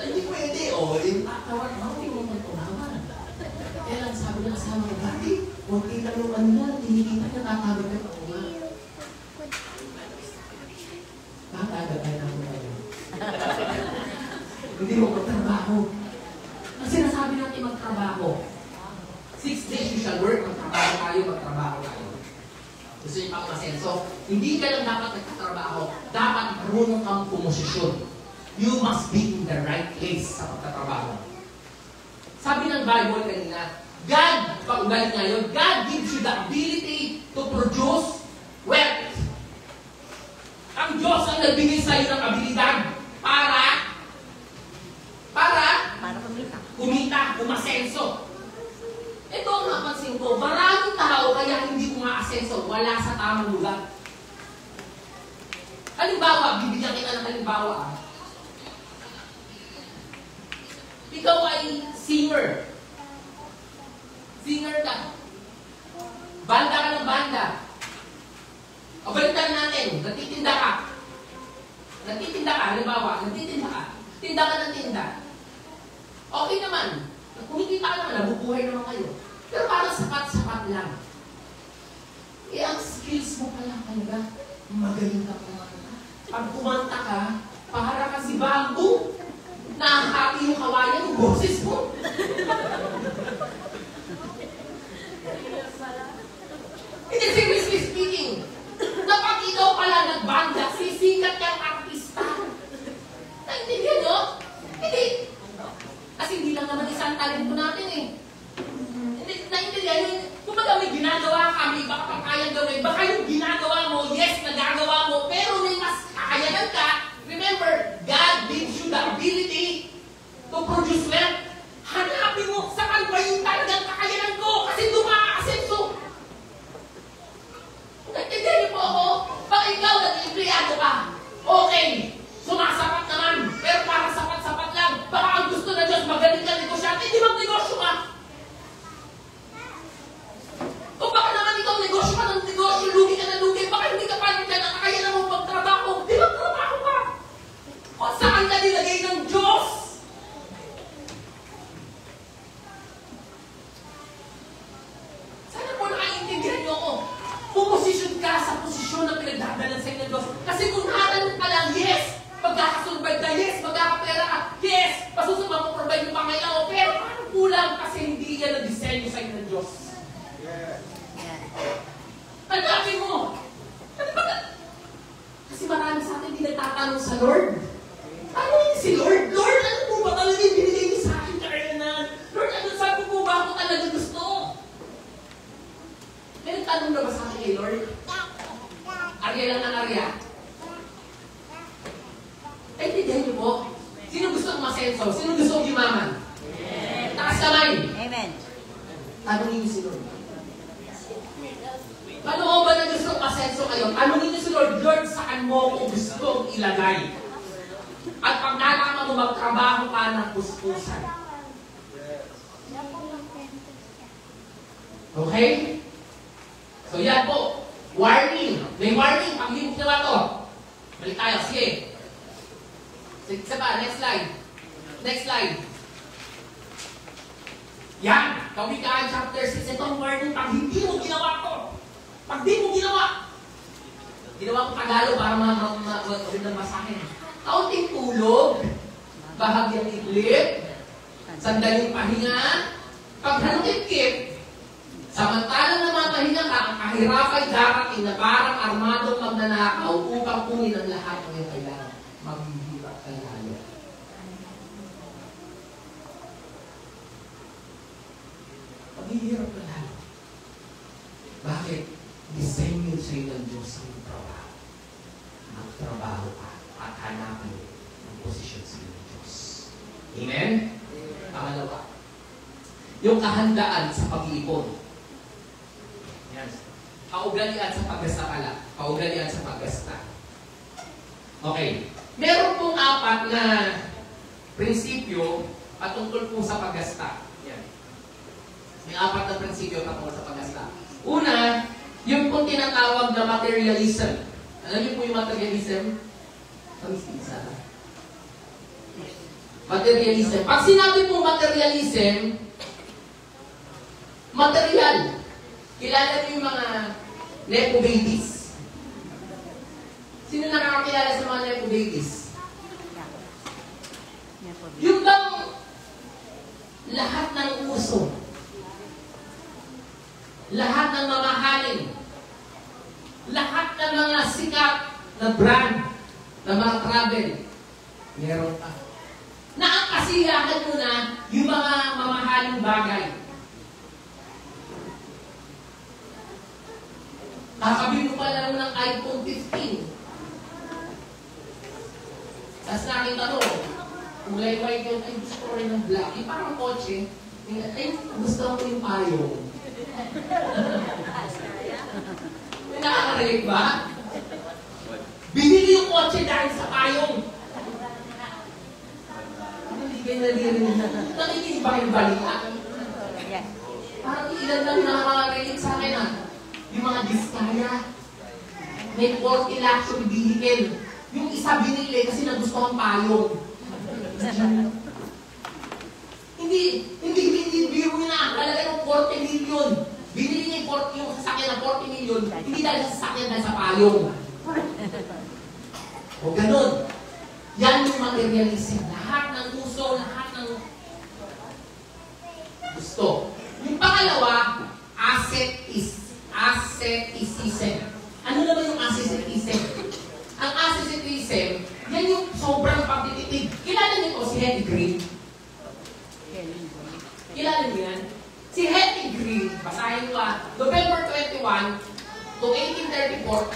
Hindi pwede. O, yung tatawad, hindi mo magtumawad. Kaya lang sabi ng asawa ko, bakit? Huwag kita yung ano na, tinikita niya, tatawad ka. O nga. Bakit agad tayo na muna yun? Hindi mo magtrabaho. Ang sinasabi natin magtrabaho. 6 days you shall work, magtrabaho tayo. Gusto niyo pang masenso? Hindi ka lang dapat nagtatrabaho. Dapat marunong kang pumosisyon. You must be in the right place sa pagtatrabaho. Sabi ng Bible kanina, God, paugaling ngayon, God gives you the ability to produce wealth. Ang Diyos ang nagbigay sa iyo ng abilidad para kumita, umasenso. Ito ang napansin ko, maraming tao kaya hindi umaasenso, wala sa tamang lugar. Halimbawa, bibigyan kita ng halimbawa. Ikaw ay singer. Singer ka. Banda ka ng banda. O balitan natin, nagtitinda ka. Nagtitinda ka, halimbawa, nagtitinda ka. Tinda ka ng tinda. Okay naman. Kumikita ka naman, nabubuhay naman kayo. Pero parang sapat-sapat lang. Eh, ang skills mo pala talaga, magaling ka kumanta. Pag kumanta ka, para ka si bamboo. Nakakati yung kawayan yung boses mo. Hindi, seriously speaking, kapag ikaw pala nagbanda, sisikat kang artista. Naintindihan nyo? Hindi. Kasi hindi lang naman isang talento natin eh. Hindi, naintindihan yun. Kung baga may ginagawa ka, may baka pang kayang gawin, baka yung ginagawa mo, yes, nagagawa mo, pero may mas kakayanan ka. Remember, God gives you the ability to produce wealth. Hanapin mo, saan ba yung talagang kakayanan ko? Kasi dumaasenso. Naintindihan niyo po ako? Pag ikaw nag-empleyado ka, okay, sumasapat naman, pero para sapat-sapat lang, baka ang gusto na Diyos magaling ka negosyante, hindi mag-negosyo ka. Kung baka naman ikaw negosyo ka ng negosyo, lugi ka na lugi, baka hindi ka palit ka na kakayanan mo magtrabaho, di magtrabaho ka. Kung saan ka nilagay ng Diyos? Sana po nakaintindihan niyo ako. Pumusisyon ka sa posisyon na pinagdadalan sa inyo ng Diyos. Kasi kung naran ka lang, yes, magkakasurvive ka, yes, magkakapera ka, yes, pasusunod mo provide yung pangailangan mo, pero paano kulang kasi hindi yan ang disenyo sa inyo ng Diyos. Hanapin mo. Ano ba? Kasi marami sa atin hindi nagtatanong sa Lord. Ano yun si Lord? Lord, ano po ba talaga yung binigay niyo sa akin kaya na? Lord, ano sabi po ba ako talaga gusto? May nagtanong na ba sa akin kay Lord? Arya lang ng Arya? Ay, tindihan niyo po. Sino gusto kong masenso? Sino gusto kong yumaman? Taas kamay. Amen. Tanongin niyo si Lord. Paano ba na gusto kong masenso kayo? Tanongin niyo si Lord, Lord, saan mo ko gustong ilagay? At pag nalaman mo, magtrabaho ka ng puspusan. Okay? So yan po. Warning. May warning. Pag hindi mo ginawa to. Balik tayo. Sige. Sige pa. Next slide. Next slide. Yan. Kawikaan chapter 6. Ito ang warning. Pag hindi mo ginawa to. Pag di mo ginawa. Ginawa ko Tagalog para magawin ng masahin. Kaunting tulog. Bahagyang idlip. Sandaling pahinga. Paghanukit-kit. Samantalang namatahinga ka, ang kahirapay darating na parang armadong magnanakaw upang kunin ang lahat ng iyong kailangan. Maghihirap ka lalo. Maghihirap ka lalo. Bakit? Disenyo sa'yo ng Diyos ang trabaho. Magtrabaho ka at hanapin ang posisyon sa'yo ng Diyos. Amen? Pangalawa, yung kahandaan sa pag-iipon. Yan. Kaugalian sa paggasta pala. Kaugalian sa paggasta. Okay. Meron pong 4 na prinsipyo patungkol po sa paggasta. Yan. May 4 na prinsipyo patungkol sa paggasta. Una, yung pong tinatawag na materialism. Alam niyo po yung materialism? Materialism. Pag sinabi pong materialism, material. Kilala niyo yung mga Nepo babies? Sino nakakakilala sa mga Nepo babies? Yung bang lahat ng uso, lahat ng mamahalin, lahat ng mga sikat na brand, na mga travel, Meron ka. Na ang kasiyahan mo na yung mga mamahaling bagay. Kakabili mo pa lang ng iPhone 15. Tapos nakita ko, kulay white yun, ay gusto ko rin ng black. Yung parang kotse, ay gusto ko yung payong. May nakaka-relate ba? Binili yung kotse dahil sa payong. Hindi kayo nalirinig. Nakikinig ba yung balita? Parang ilan lang nakaka-relate sa akin yung mga diskaya. May 40 luxury vehicle. Yung isa binili kasi nagustuhan payong. Hindi biro na. Talaga yung 40 million. Binili niya yung sasakyan ng 40 million, hindi dahil sa sasakyan, dahil sa payong. O ganun. Yan yung materialism. Lahat ng gusto, lahat ng gusto. Yung pangalawa, asceticism. Ano naman yung asceticism? Ang asceticism, yan yung sobrang pagtitipid. Kilala niyo po si Henry Green? Kilala niyo yan? Si Henry Green, basahin ko November 21 to 1834.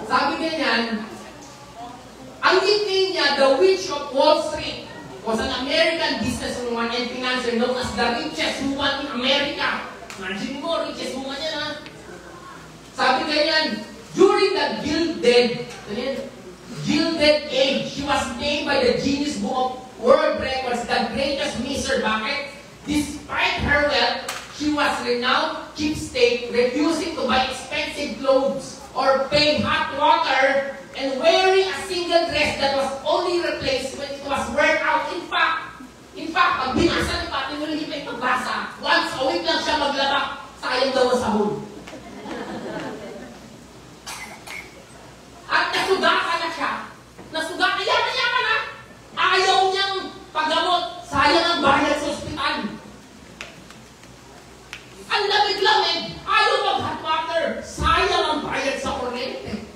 Sabi niya yan, ang nickname niya, the Witch of Wall Street, was an American businesswoman and financier known as the richest woman in America. Imagine mo, richest woman yan ha. Sabi niya yan, during the Gilded Age, she was named by the Guinness Book of World Records the greatest miser. Bakit? Despite her wealth, she was renowned cheapskate, refusing to buy expensive clothes or pay hot water, and wearing a single dress that was only replaced when it was worn out. In fact, pag binasa ni Pati, wala hindi pa yung pagbasa. Once a week lang siya maglaba, sayang daw ang sahod. At nasugakan na siya. Nasugakan, yaman na. Ayaw niyang paggamot. Sayang ang bayad sa ospital. Ang lamig-lamig. Ayaw mag-hot water. Sayang ang bayad sa kuryente.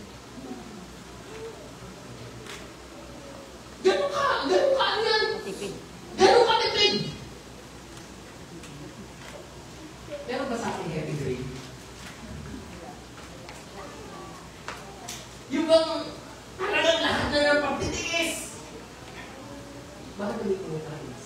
Ganun ka ano yan? Ganun ka tipid. Meron ba sa ating heavy grade? Yung bang talagang lahat na ng pagtitiis. Bakit hindi ko natalis?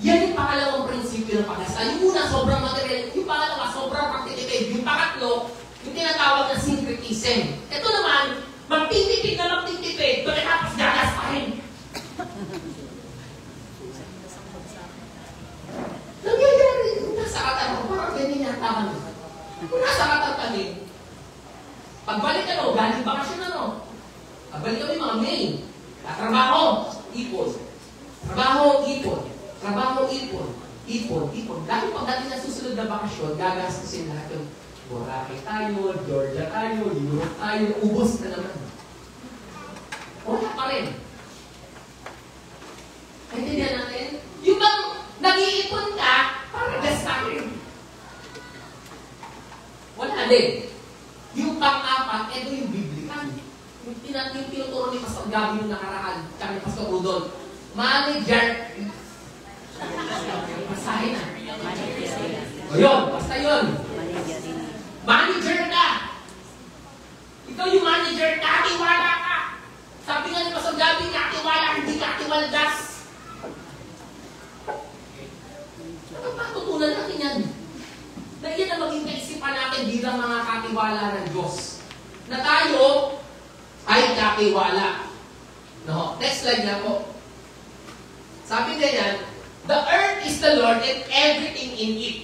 Yan yung pangalawang prinsipyo ng pag-asa. Yung una, sobrang material. Yung pangalawa, sobrang pagtitipid. Yung pangatlo, yung tinatawag na syncretism. Ito naman, magtitipid na magtitipid, pagkatapos gagastahin. Nangyayari, kung nasa katawan, parang ganyan yata kami. Kung nasa katawan kami, pagbalik galing bakasyon pagbalik kami mga May, trabaho, ipon. Trabaho, ipon. Trabaho, ipon. Ipon. Dahil pagdating na susunod na bakasyon, gagastusin lahat yung Boracay tayo, Georgia tayo, Europe tayo, ubos na naman. Wala pa rin. Naintindihan natin? Yung bang nag-iipon ka, para gastahin. Wala din. Yung pang-apat, ito yung biblikan. Yung tinuturo ni Pastor Gabi yung nakaraan, tsaka ni Pastor Rudolph. Manager. Basahin na. O yun, basta yun. Manager ka. Ikaw yung manager, katiwala ka. Sabi nga ni Pastor Gabi, katiwala, hindi katiwaldas. Patutunan natin yan. Na yan ang maging kaisipan natin bilang mga katiwala ng Diyos. Na tayo ay katiwala. No? Next slide na po. Sabi nga yan, the earth is the Lord and everything in it.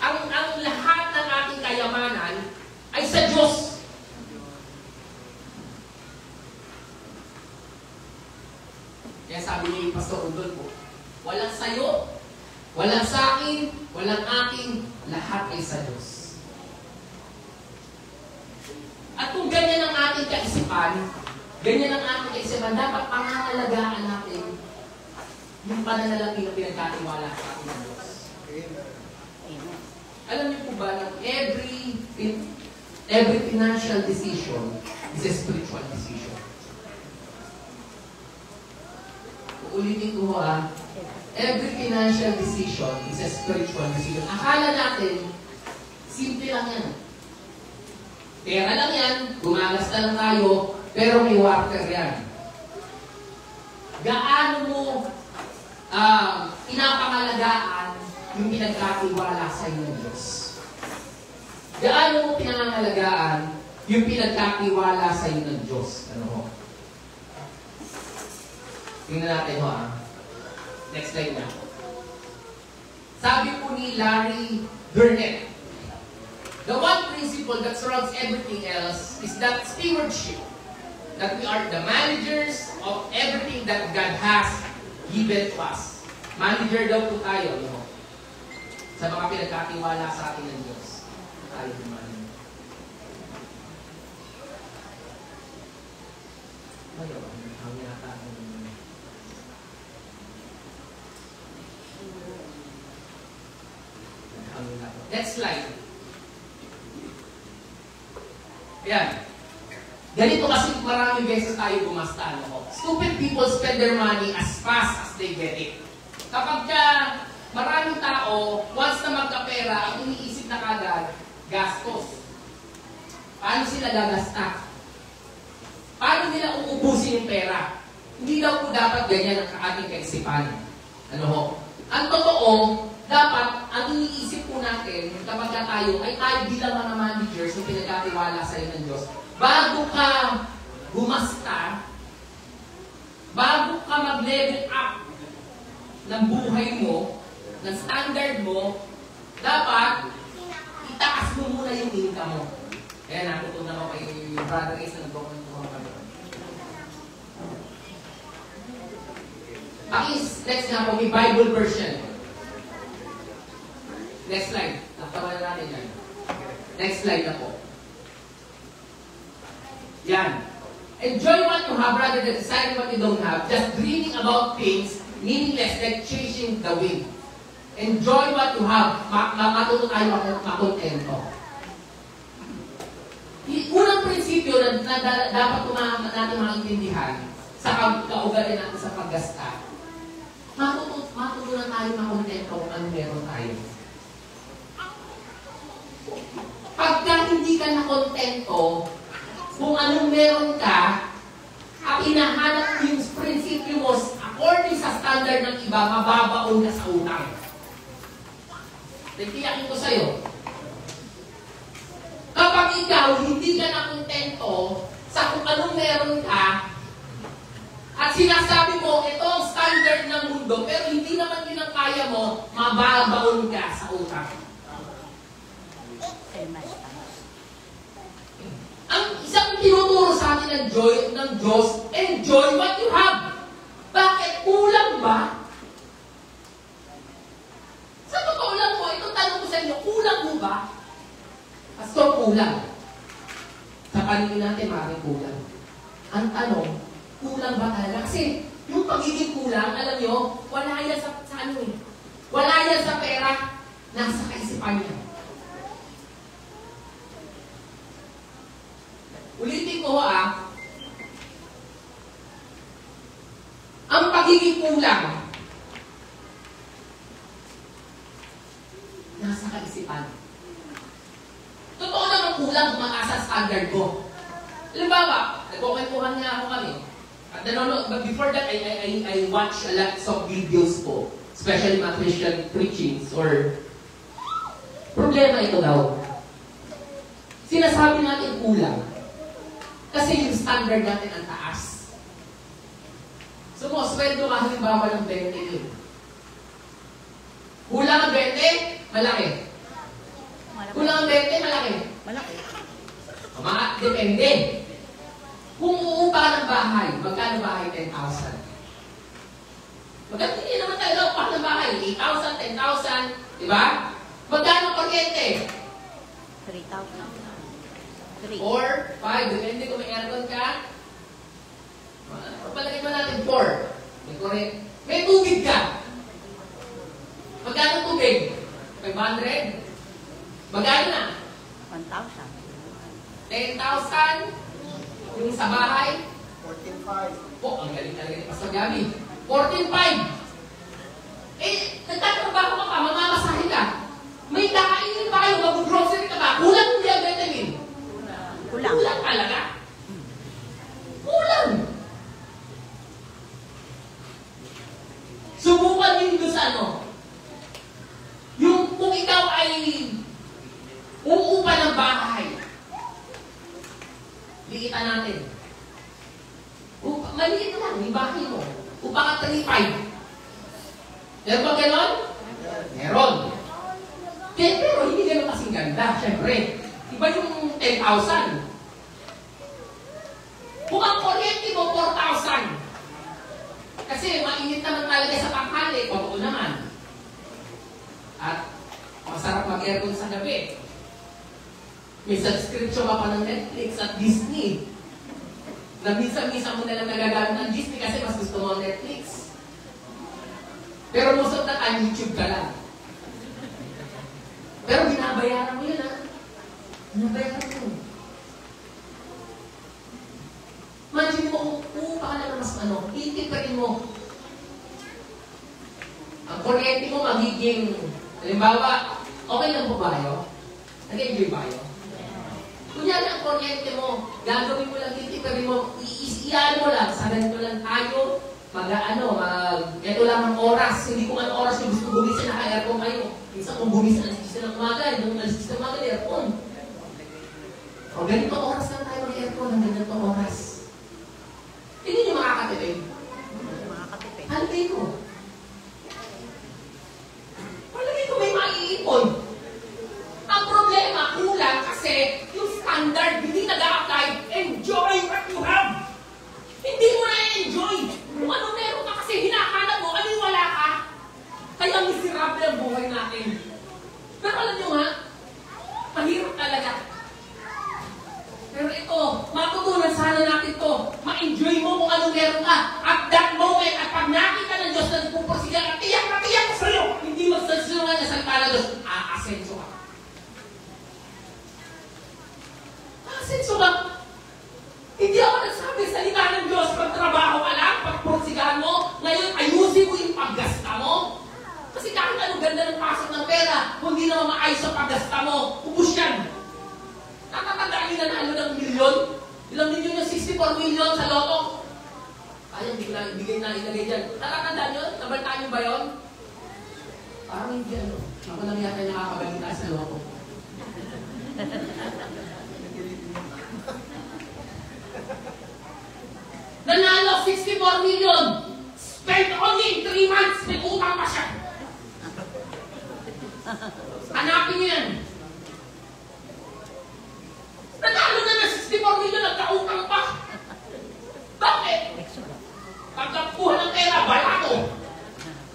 Ang lahat ng ating kayamanan ay sa Diyos. Kaya sabi ni Pastor Rudolph, walang sayo, walang sa akin, walang aking, lahat ay sa Diyos. At kung ganyan ang ating kaisipan, dapat pangangalagaan natin yung pananalapi na pinagkatiwala sa ating Diyos. Amen. Amen. Alam niyo po ba na every financial decision is a spiritual decision? Uulitin ko every financial decision is a spiritual decision. Akala natin, simple lang yan. Pera lang yan, gumagasta lang tayo, pero may water yan. Gaano mo pinapangalagaan yung pinagkatiwala sa iyo ng Diyos? Gaano mo pinangangalagaan yung pinagkatiwala sa iyo ng Diyos? Ano ho? Tingnan natin ho Next slide na. Sabi po ni Larry Burnett, the one principle that surrounds everything else is that stewardship. That we are the managers of everything that God has given to us. Manager daw po tayo, no? Sa mga pinagkatiwala sa atin ng Diyos. Tayo yung manager. Ayaw, ang yata Next slide. Ayan. Ganito kasi maraming beses tayo gumasta. Stupid people spend their money as fast as they get it. Kapag maraming tao, once na magkapera, ang iniisip na kagad, gastos. Paano sila gagasta? Paano nila uubusin yung pera? Hindi daw po dapat ganyan ang ating kaisipan. Ano ho? Ang totoo, dapat, ang iniisip po natin, kapag tayo, ay tayo bilang mga managers na pinagkatiwala sa iyo ng Diyos. Bago ka gumasta, bago ka mag-level up ng buhay mo, ng standard mo, dapat itaas mo muna yung income mo. Ayan, natutunan ko kay Brother Ace na nagkukuntuhan kami. Next nga po, may Bible version. Next slide. Nakatawan natin yan. Next slide na po. Yan. Enjoy what you have rather than deciding what you don't have. Just dreaming about things meaningless like chasing the wind. Enjoy what you have. Matuto tayo makontento. Unang prinsipyo na dapat natin maintindihan sa kaugali natin sa paggasta. Matuto na tayo makontento kung ano meron tayo. Pagka hindi ka nakontento kung anong meron ka, at hinahanap yung prinsipyo mo according sa standard ng iba, mababaon ka sa utang. Nagtiyakin ko sa'yo. Kapag ikaw hindi ka nakontento sa kung anong meron ka, at sinasabi mo, ito ang standard ng mundo, pero hindi naman yun ang kaya mo, mababaon ka sa utang. Ang isang tinuturo sa atin ng Diyos, enjoy what you have. Bakit? Kulang ba? Sa totoo lang po, itong tanong ko sa inyo, kulang mo ba? Pastor, kulang. Sa paningin natin, maraming kulang. Ang tanong, kulang ba talaga? Kasi yung pagiging kulang, alam nyo, wala yan sa ano eh. Wala yan sa pera. Nasa kaisipan niya. Ulitin ko ang pagiging kulang, nasa kaisipan. Totoo naman kulang kung makaasa standard ko. Halimbawa, nagkukwentuhan nga ako kami. At but before that, I watch a lot of videos po, especially mga Christian preachings or problema ito daw. Sinasabi natin kulang. Kasi yung standard natin ang taas. So kung sweldo ka halimbawa ng 20. Kulang ang 20, malaki. Kulang ang 20, malaki. Malaki. Depende. Kung uupa ng bahay, magkano bahay? 10,000. Magkano hindi naman talaga upa ng bahay? 8,000, 10,000, di ba? Magkano kuryente? 3,000. 4, 5, depende kung may aircon ka. Palagay mo natin 4. May May tubig ka. Magkano tubig? 500? Magkano na? 1,000. 10,000? Yung sa bahay? 14.5. Po, ang galing talaga ni Pastor Gabi. 14,500. Eh, nagtatrabaho ka pa, mamamasahin ka. May kakainin pa kayo, mag-grocery ka ba? Kulang hindi ang vitamin. Kulang. Kulang talaga. Kulang. Subukan din doon sa ano. Yung kung ikaw ay uupa ng bahay, liitan natin. Maliit lang, yung bahay mo. Upa ka 3,500. Meron ba ganon? Meron. Pero hindi ganon kasing ganda, syempre. Iba yung 10,000. Kung ang kuryente mo, 4,000. Kasi mainit naman talaga sa tanghali, totoo naman. At masarap mag-aircon sa gabi. May subscription ka pa ng Netflix at Disney. Na minsan-minsan mo nalang nagagamit ng Disney kasi mas gusto mo ang Netflix. Pero most of the time, YouTube ka lang. Pero binabayaran mo yun, ha? Binabayaran mo. Imagine mo, uupa ka na mas ano, itiparin mo. Ang kuryente mo magiging, halimbawa, okay lang po ba kayo? Nag-enjoy ba kayo? Kunyari ang kuryente mo, gagawin mo lang, itiparin mo, iyan mo lang, sa ganito lang tayo, ito lang ang oras, hindi kung anong oras yung gusto gumising, naka-aircon kayo. Minsan kung gumising, alas 10 ng umaga, yung alas 10 ng umaga, aircon. O ganito oras lang tayo ng aircon, ang ganito oras. Hindi nyo makakatipid. Makakatipid. Halipin ko. Palagay ko may maiipon. Ang problema, kulang kasi yung standard, hindi nag-a-apply. Enjoy what you have. Hindi mo na-enjoy. Kung ano meron ka kasi hinahanap mo, ano yung wala ka? Kaya miserable ang buhay natin. Pero alam nyo nga, mahirap talaga. Pero ito, matutunan sana natin to. Ma-enjoy mo kung anong meron ka. At that moment, at pag nakita ng Diyos na nagpupursigan, at tiyak na ko sa'yo, hindi magsasungan na salita ng Diyos, aasenso ka. Aasenso ka. Hindi ako nagsabi salita ng Diyos, pagtrabaho ka lang, pagpursigahan mo, ngayon ayusin mo yung paggasta mo. Kasi kahit anong ganda ng pasok ng pera, kung hindi naman maayos ang paggasta mo, ubus yan. Nakatandaan yung nanalo ng milyon? Ilang milyon yung 64 million sa loto? Kaya bigay na ilagay dyan. Nakatandaan yun? Nabaltaan nyo ba yun? Parang hindi ano. Ako lang yata nakakabalita sa loto. Nanalo 64 million! Spent only in 3 months! May utang pa siya! Hanapin niyo yan! Nanalo na ng 64 million, nagkautang pa. Bakit? Pagkakuha ng pera, balato.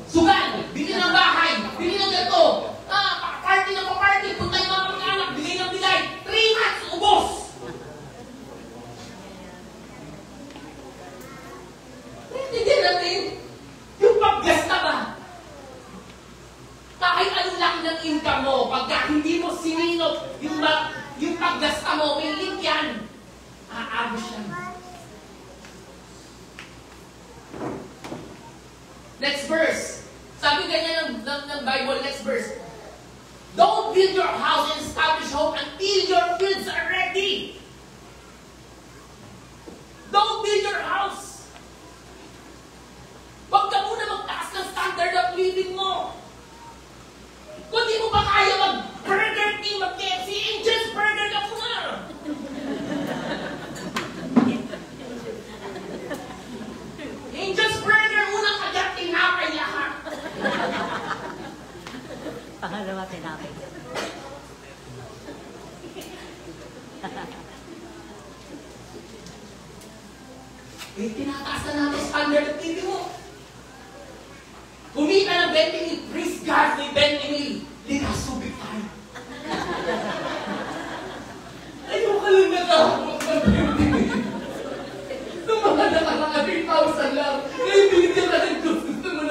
Sugal, bili ng bahay, bili ng gato. Party na pa-party, punta yung mga pag-anak, bigay ng bigay. 3 months, ubos. Naintindihan natin, yung paggasta ba? Kahit anong laki ng income mo, pagka hindi mo sinilot yung paggasta mo, may link yan. Aagos yan. Next verse. Sabi ganyan ng Bible, next verse. Don't build your house and establish hope until your fields are ready. Don't build your house. Huwag ka muna magtaas ng standard of living mo. Kung di mo pa kaya mag-Burger King, mag-KFC, Angel's Burger ka muna. Angel's Burger, unang agad, tinapay lahat. Pangalawa, tinapay. Tinataas na natin standard of living mo. Kumita ng 20 mil, praise God, may 20 mil. Linasubig tayo. Ayoko lang nakahapot ng 20 mil. Nung mga nakakaka 3,000 lang, ngayon binigyan ka ng Diyos, gusto mo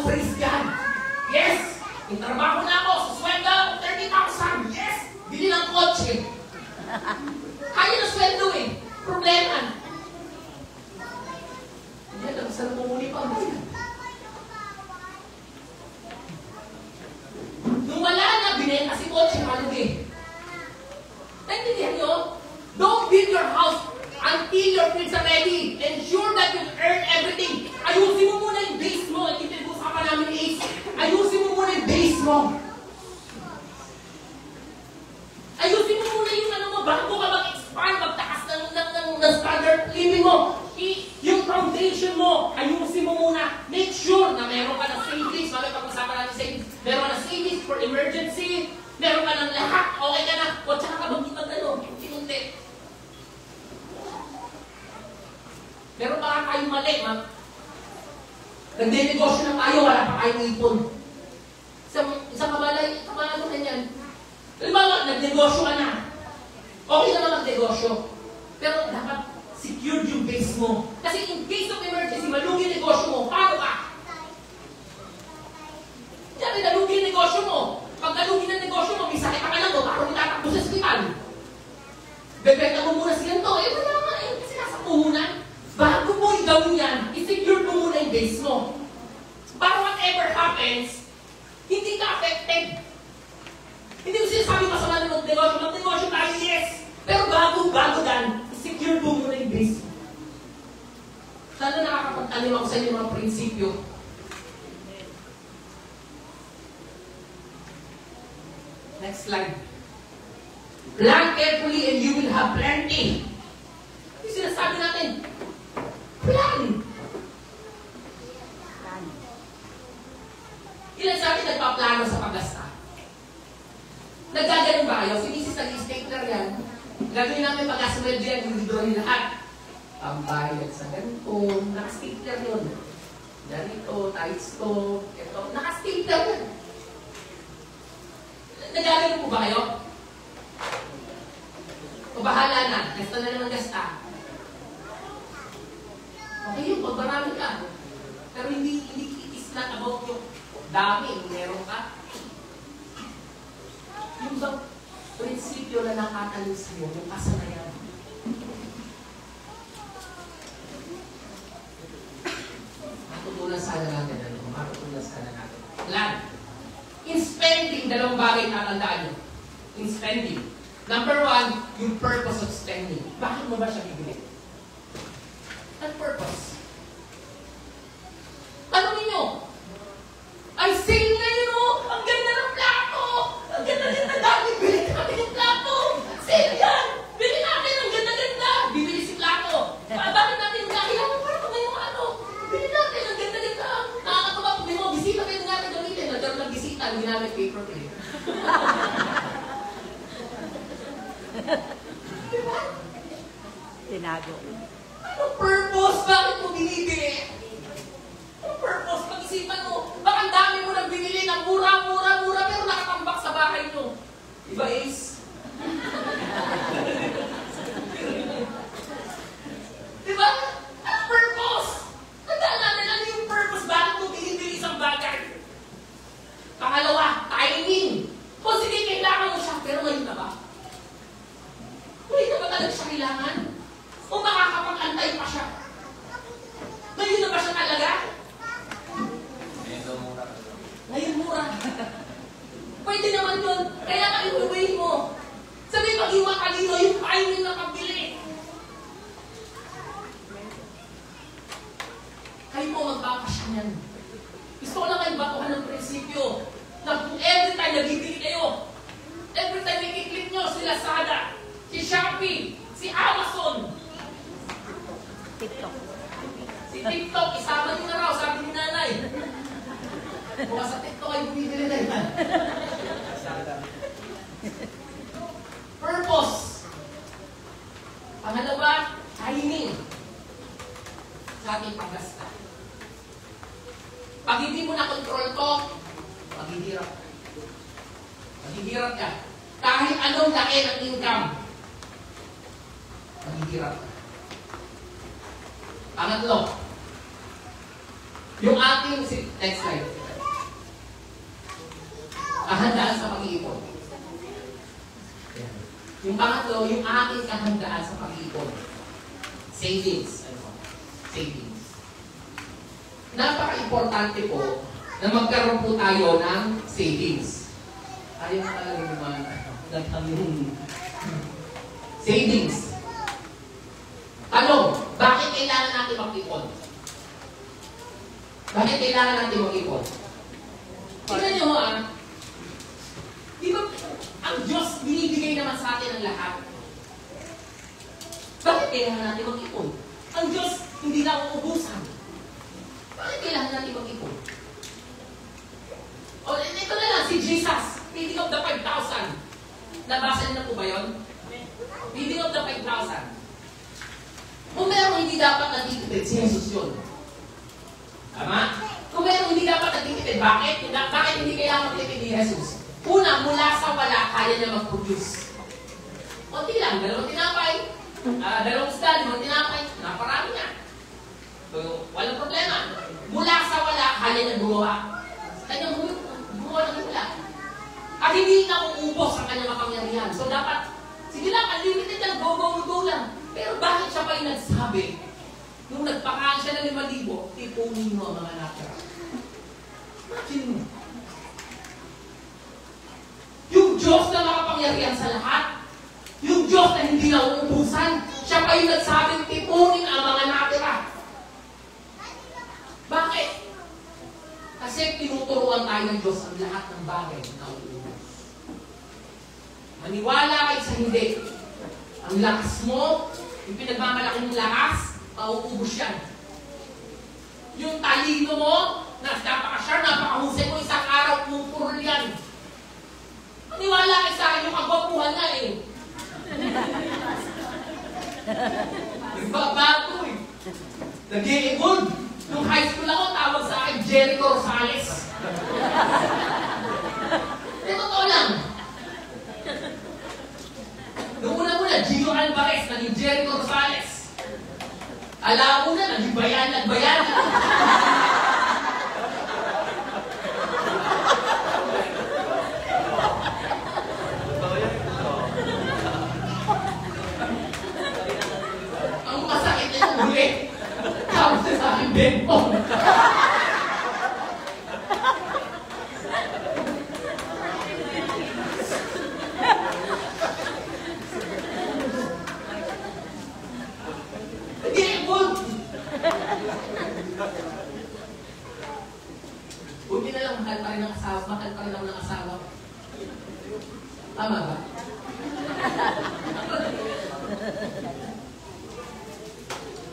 Oh, praise God! Yes! May trabaho na ako sa sweldo, 30,000! Yes! Bili ng kotse. Kaya na sweldo eh. Problema. Yan ang sa namumuli pa mo. Nung wala na, binenta si kotse, malugi. Naintindihan nyo? Don't build your house until your kids are ready. Ensure that you earn everything. Ayusin mo muna yung base mo. Itinibus-apan namin ni Ace. Ayusin mo muna yung base mo. Ayusin mo muna yung ano mo, bago ka mag-expand, magtakas ng standard living mo. Yung foundation mo, ayusin mo muna. Make sure na meron ka ng savings. Bakit pag-usapan natin savings? Meron ka ng savings for emergency. Meron ka ng lahat. Okay ka na. O tsaka ka mag-ano, sinunti. Meron pa nga tayong mali, ma. Nagde-negosyo na tayo, wala pa kayong ipon. Isang kamalay, kamalalo na yan. Halimbawa, nagnegosyo ka na. Okay naman magnegosyo. Pero dapat secured yung base mo. Kasi in case of emergency, malugi yung negosyo mo, paano ka? Diyan, nalugi yung negosyo mo. Pag nalugi ng negosyo mo, may sakit ka lang mo, parang itatakbo sa ospital. Bebenta mo muna siya to. Wala nga eh. Kasi nasa puhunan. Bago mo gawin yan, i-secure mo muna yung base mo. Para whatever happens, hindi ka affected. Hindi ko sinasabi masama na mag-negosyo. Mag-negosyo tayo, yes! Pero bago dan, secure mo muna yung base. Sana nakakapagtanim ako sa inyo mga prinsipyo. Next slide. Plan carefully and you will have plenty. Yung sinasabi natin, plan. Ilan sa akin nagpaplano sa paggasta? Nagagaling ba kayo? Si Mrs. nag-stapler yan. Gagawin namin pag-asweld yan, yung withdrawin lahat. Pambayad sa ganito, naka-stapler yun. Ganito, tights to, ito, naka-stapler yan. Nagagaling po ba kayo? O bahala na, gasta na naman gasta. Okay yun, pag marami ka. Pero hindi it is not about yung dami, meron ka. Yung bang prinsipyo na nakatalis mo, yung kasanayan. Matutunan sana natin, matutunan sana natin. Plan. In spending, dalawang bagay natandaan nyo. In spending. Number one, yung purpose of spending. Bakit mo ba siya bibili? Ang purpose. Ano ninyo? Ay, sale ngayon mo! Ang ganda ng plato! Ang ganda-ganda dati! Bili natin yung plato! Sale yan! Bili natin! Ang ganda-ganda! Bibili si plato! Bakit natin yung kailangan para kung ngayong ano? Bili natin! Ang ganda-ganda! Nakakatuwa kung may mga bisita kayo natin gamitin. Nagkaroon ng bisita, hindi namin paper plate. Diba? Tinago. Anong purpose? Bakit mo binibili? Anong purpose? Pag-isipan mo, baka ang dami mo nang binili ng mura, pero nakatambak sa bahay mo. Diba, Ace? Diba? Anong purpose? Nagdalanan ano yung purpose? Bakit mo binibili isang bagay? Pangalawa, timing. O sige, kailangan mo siya, pero ngayon na ba? Hindi na ba talaga siya kailangan? O makakapag-antay pa siya? Ngayon na ba siya talaga? Ngayon mura. Pwede naman yun. Kaya ka iuwi mo. Sabi maging matalino yung timing na pagbili. Kayo po magbakasya niyan. Gusto ko lang kayo batuhan ng prinsipyo na kung every time nagibili kayo, every time nakiklik nyo si Lazada, si Shopee, si Amazon, TikTok. si TikTok, isama nyo na raw, sabi ni nanay. Bukas sa TikTok ay bumibili na yan. Purpose. Pangalawa, timing. Sa ating paggasta. Pag hindi mo na-control to, maghihirap ka. Maghihirap ka. Kahit anong laki ng income, maghihirap ka. Pangatlo, yung ating ating, next slide. Kahandaan sa pag-iipon. Yung pangatlo, yung aking kahandaan sa pag-iipon. Savings. Savings. Napaka-importante po na magkaroon po tayo ng savings. Ayaw na talaga naman ng savings. Tanong, bakit kailangan natin mag-ipon? Bakit kailangan natin mag-ipon? Tingnan nyo di ba ang Diyos binibigay naman sa atin ang lahat? Bakit kailangan natin mag-ipon? Ang Diyos hindi na uubusan. Bakit kailangan natin mag-ipon? O, ito na lang, si Jesus, feeding of the 5,000. Nabasa niyo na po ba yun? Feeding of the 5,000. Kung meron hindi dapat nagtitipid, si Jesus yun. Tama? Kung meron hindi dapat nagtitipid, bakit? Bakit hindi kailangan magtipid ni Jesus? Una, mula sa wala, kaya niya mag-produce. Kunti lang, 2 tinapay, 2 isda, 5 tinapay, naparami niya. So, walang problema. Mula sa wala, kaya niya gumawa. Kanyang gumawa ng wala. At hindi na uubos ang kanyang makapangyarihan. So, dapat, sige lang, unlimited lang, go lang. Pero bakit siya pa yung nagsabi? Nung nagpakain siya ng 5,000, tipunin mo ang mga natira. Imagine mo. Yung Diyos na makapangyarihan sa lahat, yung Diyos na hindi na uubusan, siya pa yung nagsabing tipunin ang mga natira. Bakit? Kasi tinuturuan tayo ng Diyos ang lahat ng bagay na uubos. Maniwala kayo sa hindi. Ang lakas mo, yung pinagmamalaki mong lakas, mauubos yan. Yung talino mo, napaka-sharp, napakahusay mo, isang araw, pupurol yan. Maniwala kayo sa akin, yung kagwapuhan nga eh. Nagbabago eh. Nag-iikod. Nung high school ako, tawag sa akin, Jericho Rosales. Totoo lang. Noong una-una, Gino Alvarez, naging Jericho Rosales. Alam mo na, naging bayan. Ang masakit na yung huli. Tawag sa akin, Benpong. Buti na lang, mahal pa rin ako ng asawa. Tama ba?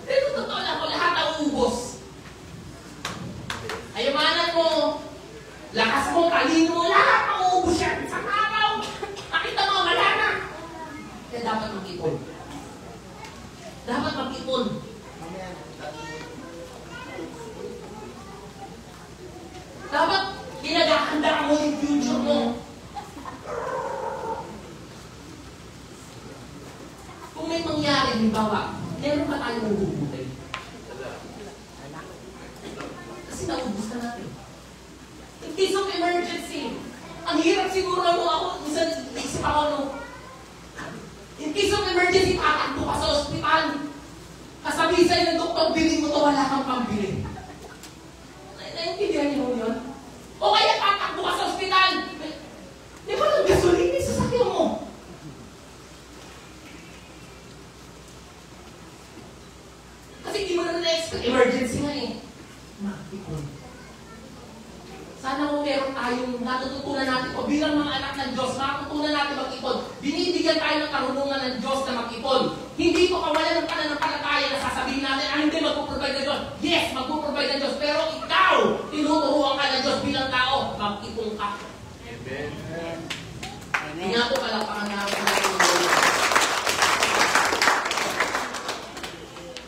Pero totoo lang, kung lahat ang ubos. Ayamanan mo, lakas mo, talino mo, lahat ang ubos yan. Sa araw, nakita mo, wala na. Kaya dapat mag-ipon. Dapat mag-ipon. Dapat pinaghahandaan mo yung future mo. Kung may mangyari, halimbawa, meron ba tayong uhubutin? Kasi naubos na natin. In case of emergency, ang hirap siguro ako, minsan naisip ako, in case of emergency, tatakbo ka sa ospital. Kasabi sa'yo ng doktor, bilhin mo to, wala kang pambili. Naintindihan niyo mo yun? O kaya tatakbo ka sa ospital. Di ba ng gasolina sa sasakyan mo? Kasi di mo na na-expect. Emergency nga eh. Mag-ipon. Sana kung meron tayong natututunan natin o bilang mga anak ng Diyos, matutunan natin mag-ipon. Binibigyan tayo ng karunungan ng Diyos na mag-ipon. Hindi ito kawalan ng pananampalataya na sasabihin natin, hindi magpuprovide ng Diyos. Yes, magpuprovide ng Diyos. Pero ikaw, tinuturuan ka ng Diyos bilang tao, mag-ipon ka. Amen. Amen. Nga po palapakan natin natin.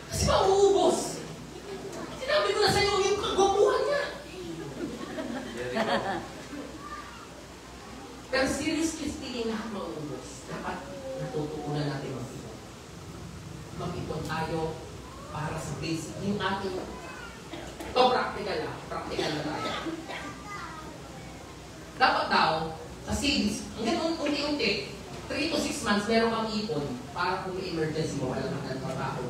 Kasi mauubos. Sinabi ko na sa iyo, yung kagwapuhan niya. Pero seriously speaking, lahat mauubos. Dapat natutunan natin mag-ipon. Mag-ipon tayo para sa basic. Yung ating, ito practical lang. Practical mag-savings. Hanggang unti-unti, 3 to 6 months, meron kang ipon para kung may emergency mo, alam mo ng trabaho.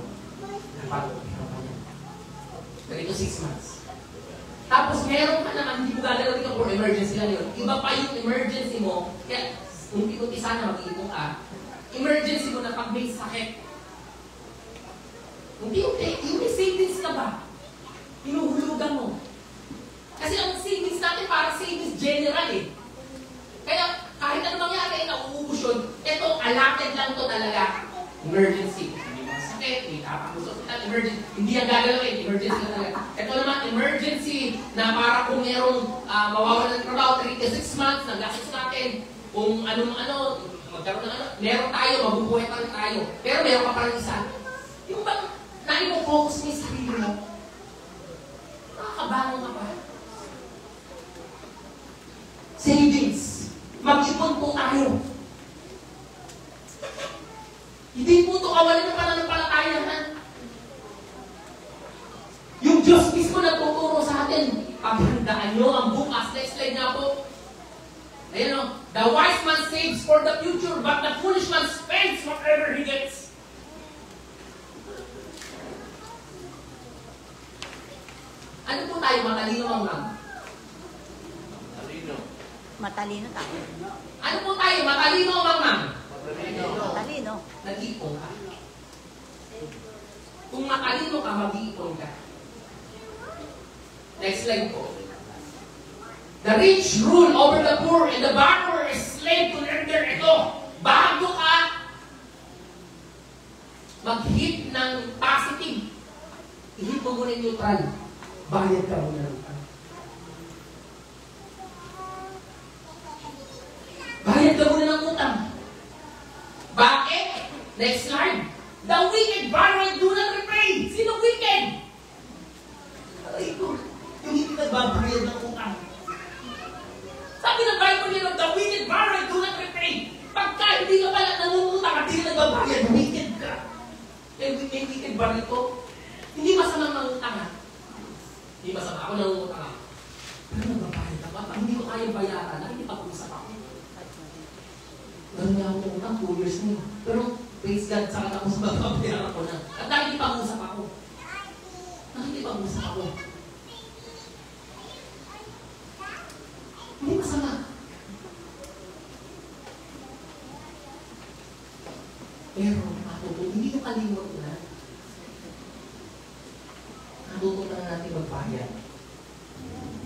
3 to 6 months. Tapos meron ka naman, hindi mo gagawin ka for emergency lang yun. Iba pa yung emergency mo, kaya unti-unti sana mag-iipon ka. Emergency mo na pag may sakit. Unti-unti, yung may savings ka ba? Hinuhulugan mo. Kasi ang savings natin para savings general eh. Kaya kahit ano mangyari, nauubos yun. Ito, allotted lang to talaga. Emergency. Hindi mga sakit, may tapos hospital, emergency. Hindi ang gagawin, emergency lang talaga. Ito naman, emergency na para kung merong mawawalan ng trabaho, 3 to 6 months, nag-gastos natin. Kung ano, magkaroon ng ano, meron tayo, mabubuhay pa rin tayo. Pero meron ka pa rin isa. Yung ba, na-focus mo yung sarili mo? Nakakabangon ka pa. Savings. Mag-ipon po tayo. Hindi po ito kawalan ng pananampalataya. Yung Diyos mismo nagtuturo sa atin. Paghandaan nyo ang bukas. Next slide na po. Ayan o. The wise man saves for the future, but the foolish man spends whatever he gets. Ano po tayo, matalino ma'am? Talino. Matalino tayo. Ano po tayo, matalino ma'am? Matalino. Nag-iipon ka. Kung matalino ka, mag-iipon ka. Next slide po. The rich rule over the poor and the backward is slave to their ito. Bago ka mag-hit ng positive, i-hit mo muna yung neutral. Bayad ka muna ng utang. Bayad ka muna ng utang. Bakit? Next slide. The wicked borrower do not repay. Sino wicked? Aray ko, yung hindi nagbabayad ng utang. Sabi ng Bible nila, the wicked borrower do not repay. Pagka hindi ka pala nangungutang at hindi nagbabayad, wicked ka. May wicked ba rito? Hindi masamang mangutang ha. Hindi masama. Ako nangungutang ako. Pero nagbabayad ako. Pag hindi ko kaya bayaran, nakikipag-usap ako. Ganun nga ako utang, 2 years na. Pero praise God, saka ako sa babayaran ko na. At nakikipag-usap ako. Nakikipag-usap ako. Hindi masama. Pero, hindi ko kalimot na. Natutunan natin magbayad.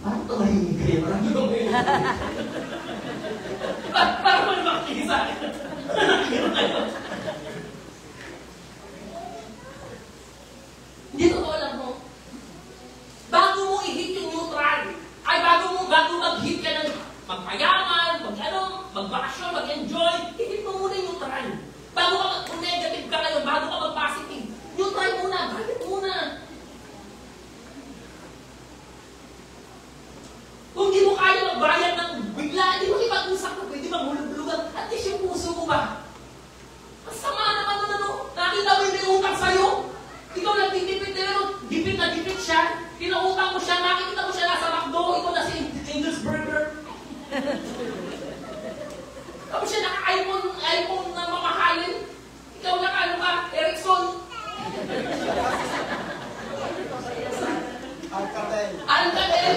Parang ito mahimig kayo. Marami ko ngayon. Parang mo naman sa akin. Hindi totoo lang mo. Bago mo i-hit yung neutral, ay bago mag-hit ka ng magpayaman, magbakasyon, mag-enjoy, hit mo muna yung neutral. Bago ka kung negative ka kayo, bago ka mag-positive, neutral muna, bakit muna? Kung di mo kaya magbayad ng bigla, di mo ipag-usap na pwede maghulog-hulugan, at least yung puso mo ba? Masama naman nun ano, nakita mo yung utang sa'yo, ikaw nagtitipid, pero dipit na dipit siya, pinautang mo siya, nakikita mo siya nasa McDo, ikaw na si Angel's Burger. Tapos siya naka-iPhone na mamahalin, ikaw naka-ano ka, Ericsson. Alcatel.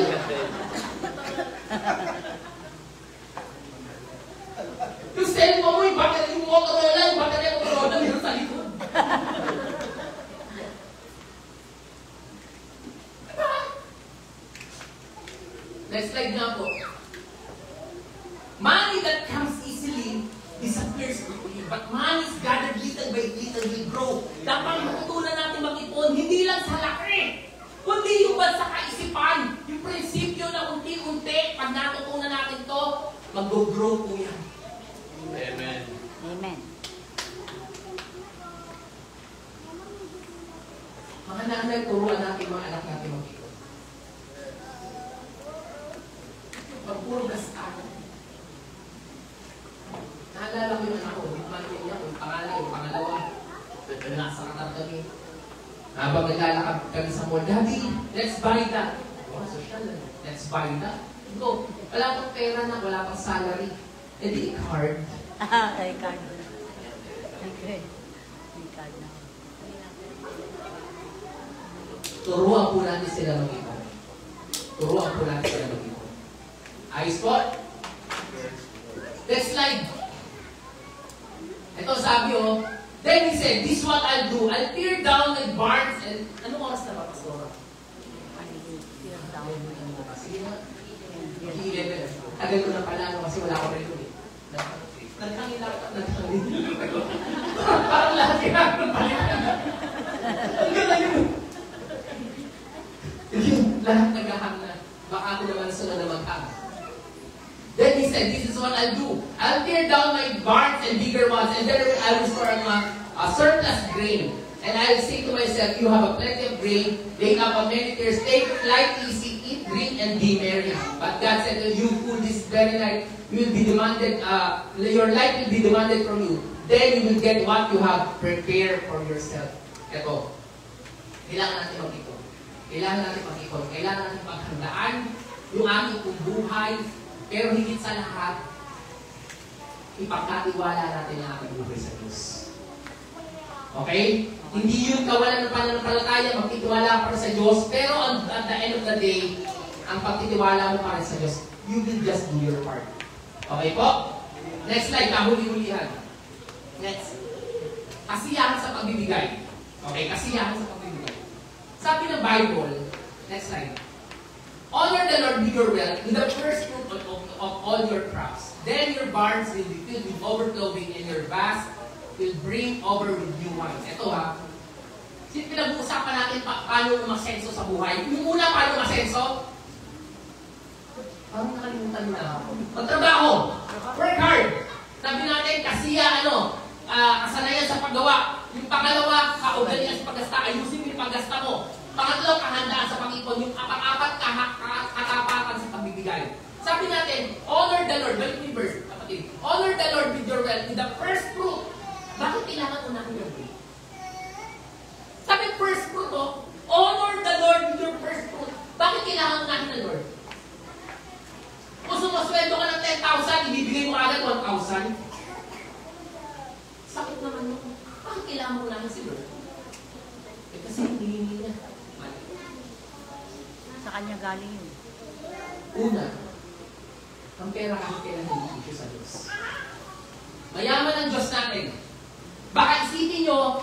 Yung cellphone mo, yung battery, yung Motorola, yung battery ng Motorola, meron sa likod. Diba? Next slide na po. Money that comes easily disappears quickly, but money is gathered little by little will grow. Dapat matutunan natin mag-ipon, hindi lang sa laki, kundi yung ba sa kaisipan, yung prinsipyo na unti-unti, pag natutunan natin to, mag-grow po yan. Amen. Amen. Mga nanay, turuan natin mga anak natin mag-ipon. Pag puro gastahan. Naalala ko yung anak ko, yung pangalan, yung pangalawa. Nasa katar kami. Habang naglalakad kami sa mall, Daddy, let's buy that. Oh, social na. Let's buy that. Go. Wala pang pera na, wala pang salary. Eh di card. Ay, card. Okay. May card na. Turuan po natin sila mag-ipon. Turuan po natin sila mag-ipon. Ayos po? Next slide. Ito sabi then he said, this is what I'll do. I'll tear down the barns and... Anong oras na ba, Pastora? Sige na. Mag-11. Tagal ko na pala kasi wala ko rin ulit. Nagkangila ka. Parang lahat yan. Ang ganda yun. Lahat naghahang na. Baka ako naman sunod na maghang. Then he said, this is what I'll do. I'll tear down my barns and bigger ones, and then I will store a surplus grain. And I'll say to myself, you have a plenty of grain, laid up on many tears, take light, easy, eat, drink, and be merry. But God said to you, fool, this very night, you will be demanded, your life will be demanded from you. Then you will get what you have prepared for yourself. Ito, kailangan natin mag-ipon. Kailangan natin mag-ipon. Kailangan natin paghandaan yung aming buhay. Pero higit sa lahat, ipagkatiwala natin ang ating buhay sa Diyos. Okay? Hindi yun kawalan ng pananampalataya, magtitiwala pa rin sa Diyos, pero at the end of the day, ang pagtitiwala mo pa rin sa Diyos, you will just do your part. Okay po? Next slide, kahuli-hulihan. Next. Kasiyahan sa pagbibigay. Okay, kasiyahan sa pagbibigay. Sabi ng Bible, next slide, honor the Lord with your wealth, with the first fruit of all your crops. Then your barns will be filled with overflowing, and your vats will bring over with new wine. Ito pinag-uusapan natin paano umasenso sa buhay. Yung una, paano umasenso? Parang nakalimutan na ako. Magtrabaho! Work hard! Sabi natin, kasiya, kasanayan sa paggawa. Yung pangalawa, kaugalian sa paggasta. Ayusin mo yung paggasta mo. Pangatlo, kahandaan sa pag-ipon. Yung apat katapatan sa pagbibigay. Sabi natin, honor the Lord. Balik yung verse, kapatid. Honor the Lord with your wealth, with the first fruit. Bakit kailangan unahin yung fruit? Sabi, first fruit, honor the Lord with your first fruit. Bakit kailangan unahin ng Lord? Kung sumasweldo ka ng 10,000, ibibigay mo agad 1,000. Sakit naman mo. Bakit kailangan mo unahin si Lord? Kasi hindi niya. Sa kanya galing yun. Una, ang pera kahit kailan hindi issue sa Diyos. Mayaman ang Diyos natin. Baka isipin nyo,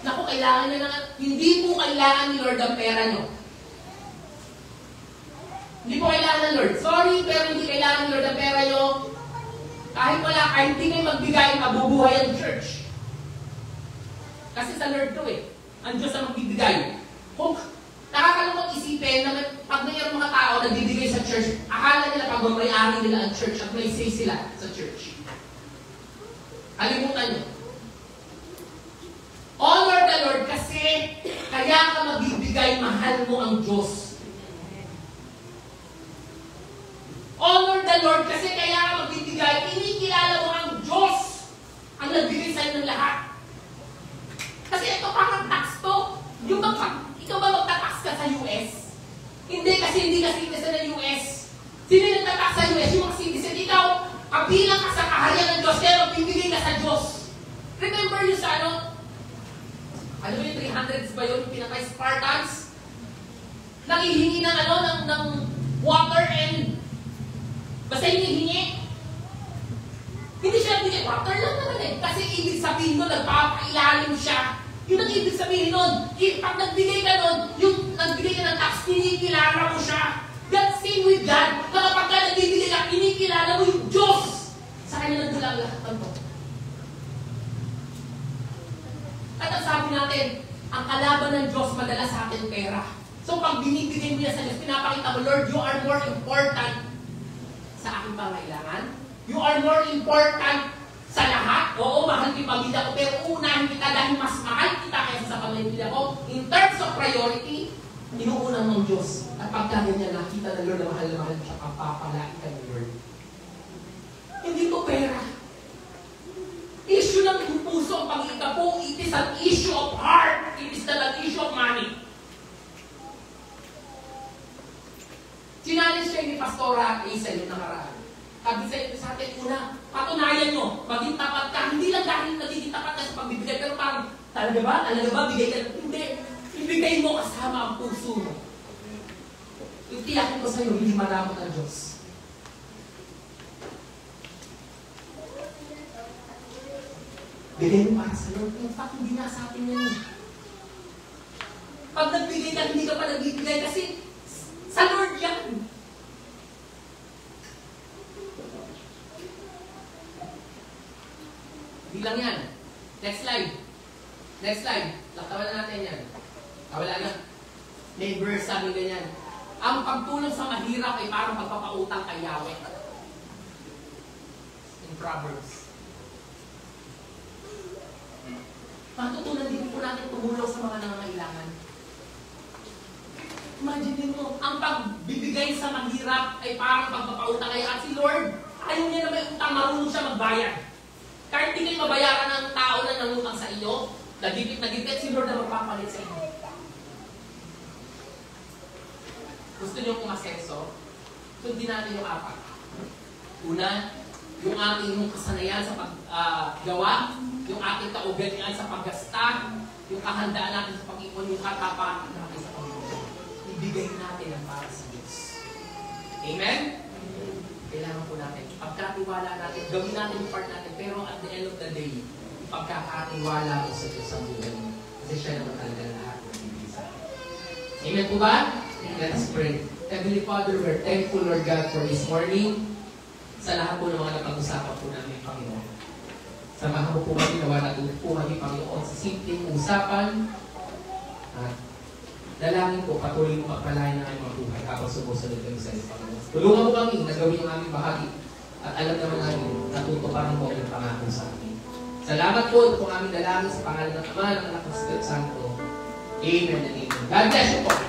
naku, kailangan nyo na, hindi po kailangan ni Lord ang pera nyo. Hindi po kailangan ng Lord. Sorry, pero hindi kailangan ni Lord ang pera nyo. Kahit wala, kahit hindi kayo magbigay, mabubuhay ang church. Kasi sa Lord to ang Diyos ang magbibigay. Kung nakakalungkot isipin na pag mayroong mga tao nagbibigay sa church, akala nila pag may-ari nila ang church at may say sila sa church. Kalimutan nyo. Honor the Lord kasi kaya ka magbibigay, mahal mo ang Diyos. Honor the Lord kasi kaya ka magbibigay, kinikilala mo ang Diyos ang nagbigay sa'yo ng lahat. Kasi ito parang tax to. Ikaw ba magtatax ka sa US? Hindi kasi hindi ka citizen ng US. Sino yung nagtatax sa US? Yung mga citizen. Ikaw, kabilang ka sa kaharian ng Diyos, pero bibigay ka sa Diyos. Remember yung sa ano yung 300s ba yun? Yung pinaka-Spartans? Nangihingi ng ng water and basta hinihingi. Hindi siya nagbigay water lang naman kasi ibig sabihin nun, nagpapailalim siya. Yun ang ibig sabihin nun. Pag nagbigay ka nun, yung nagbigay ka ng tax, kinikilala mo siya. That's same with God. Na kapag ka nagbibigay ka, kinikilala mo yung Diyos. Sa kanya nagdulang lahat ng to. At ang sabi natin, ang kalaban ng Diyos madalas sa atin pera. So pag binibigay mo niya sa Diyos, pinapakita mo, Lord, you are more important sa aking pangailangan. You are more important sa lahat. Oo, mahal ko yung pamilya ko, pero unahin kita dahil mas mahal kita kaysa sa pamilya ko. In terms of priority, inuunan ng Diyos. At pagkagan niya, nakita ng Lord na mahal siya, kapapalain ka ng Lord. Hindi ko pera. Issue ng puso ang pangita po, it is an issue of heart. It is not an issue of money. Sinalin siya ni Pastora Hazel yung nakaraan. Sabi sa atin, una, patunayan nyo, maging tapat ka. Hindi lang dahil nagiging tapat ka sa pagbibigay, pero parang, talaga ba, bigay ka? Hindi. Ibigay mo kasama ang puso mo. Itiyakin ko sa'yo, hindi maramot ang Diyos. Bigay mo para sa Lord. In fact, hindi na sa atin yan. Pag nagbigay ka, hindi ka pa nagbibigay kasi sa Lord yan. Hindi lang yan. Next slide. Next slide. Laktawan na natin yan. Wala na. May verse sabi ganyan. Ang pagtulong sa mahirap ay parang pagpapautang kay Yahweh. In Proverbs. Matutunan din po natin tumulong sa mga nangangailangan. Imagine mo, ang pagbibigay sa mahirap ay parang pagpapautang kay at si Lord, ayaw niya na may utang, marunong siya magbayad. Kahit hindi kayo mabayaran ng tao na nangutang sa inyo, nagipit, si Lord na magpapalit sa inyo. Gusto niyo umasenso? Sundin natin yung apat. Una, yung ating kasanayan sa paggawa, yung ating kaugalian sa paggasta, yung kahandaan natin sa pag-ipon, yung katapatan natin sa pag-ipon. Ibigay natin ang para sa Diyos. Amen? Kailangan po natin. Pagkatiwala natin, gawin natin yung part natin, pero at the end of the day, pagkakatiwala mo sa Diyos ang buhay mo. Kasi siya naman talaga lahat ng bibigay sa atin. Amen po ba? Let us pray. Heavenly Father, we're thankful, Lord God, for this morning. Sa lahat po ng mga napag-usapan po namin, Panginoon. Samahan mo po kami, nawa natin po kami, Panginoon, sa simpleng usapan. At dalangin po, patuloy mo magpalayan ng aming buhay habang sumusunod kami sa iyo, Panginoon. Tulungan mo kami na gawin yung aming bahagi. At alam naman namin, natutuparan mo ang pangako sa amin. Salamat po, ito po aming dalangin sa pangalan ng Ama, ng Anak ng Espiritu Santo. Amen and amen. God bless you po.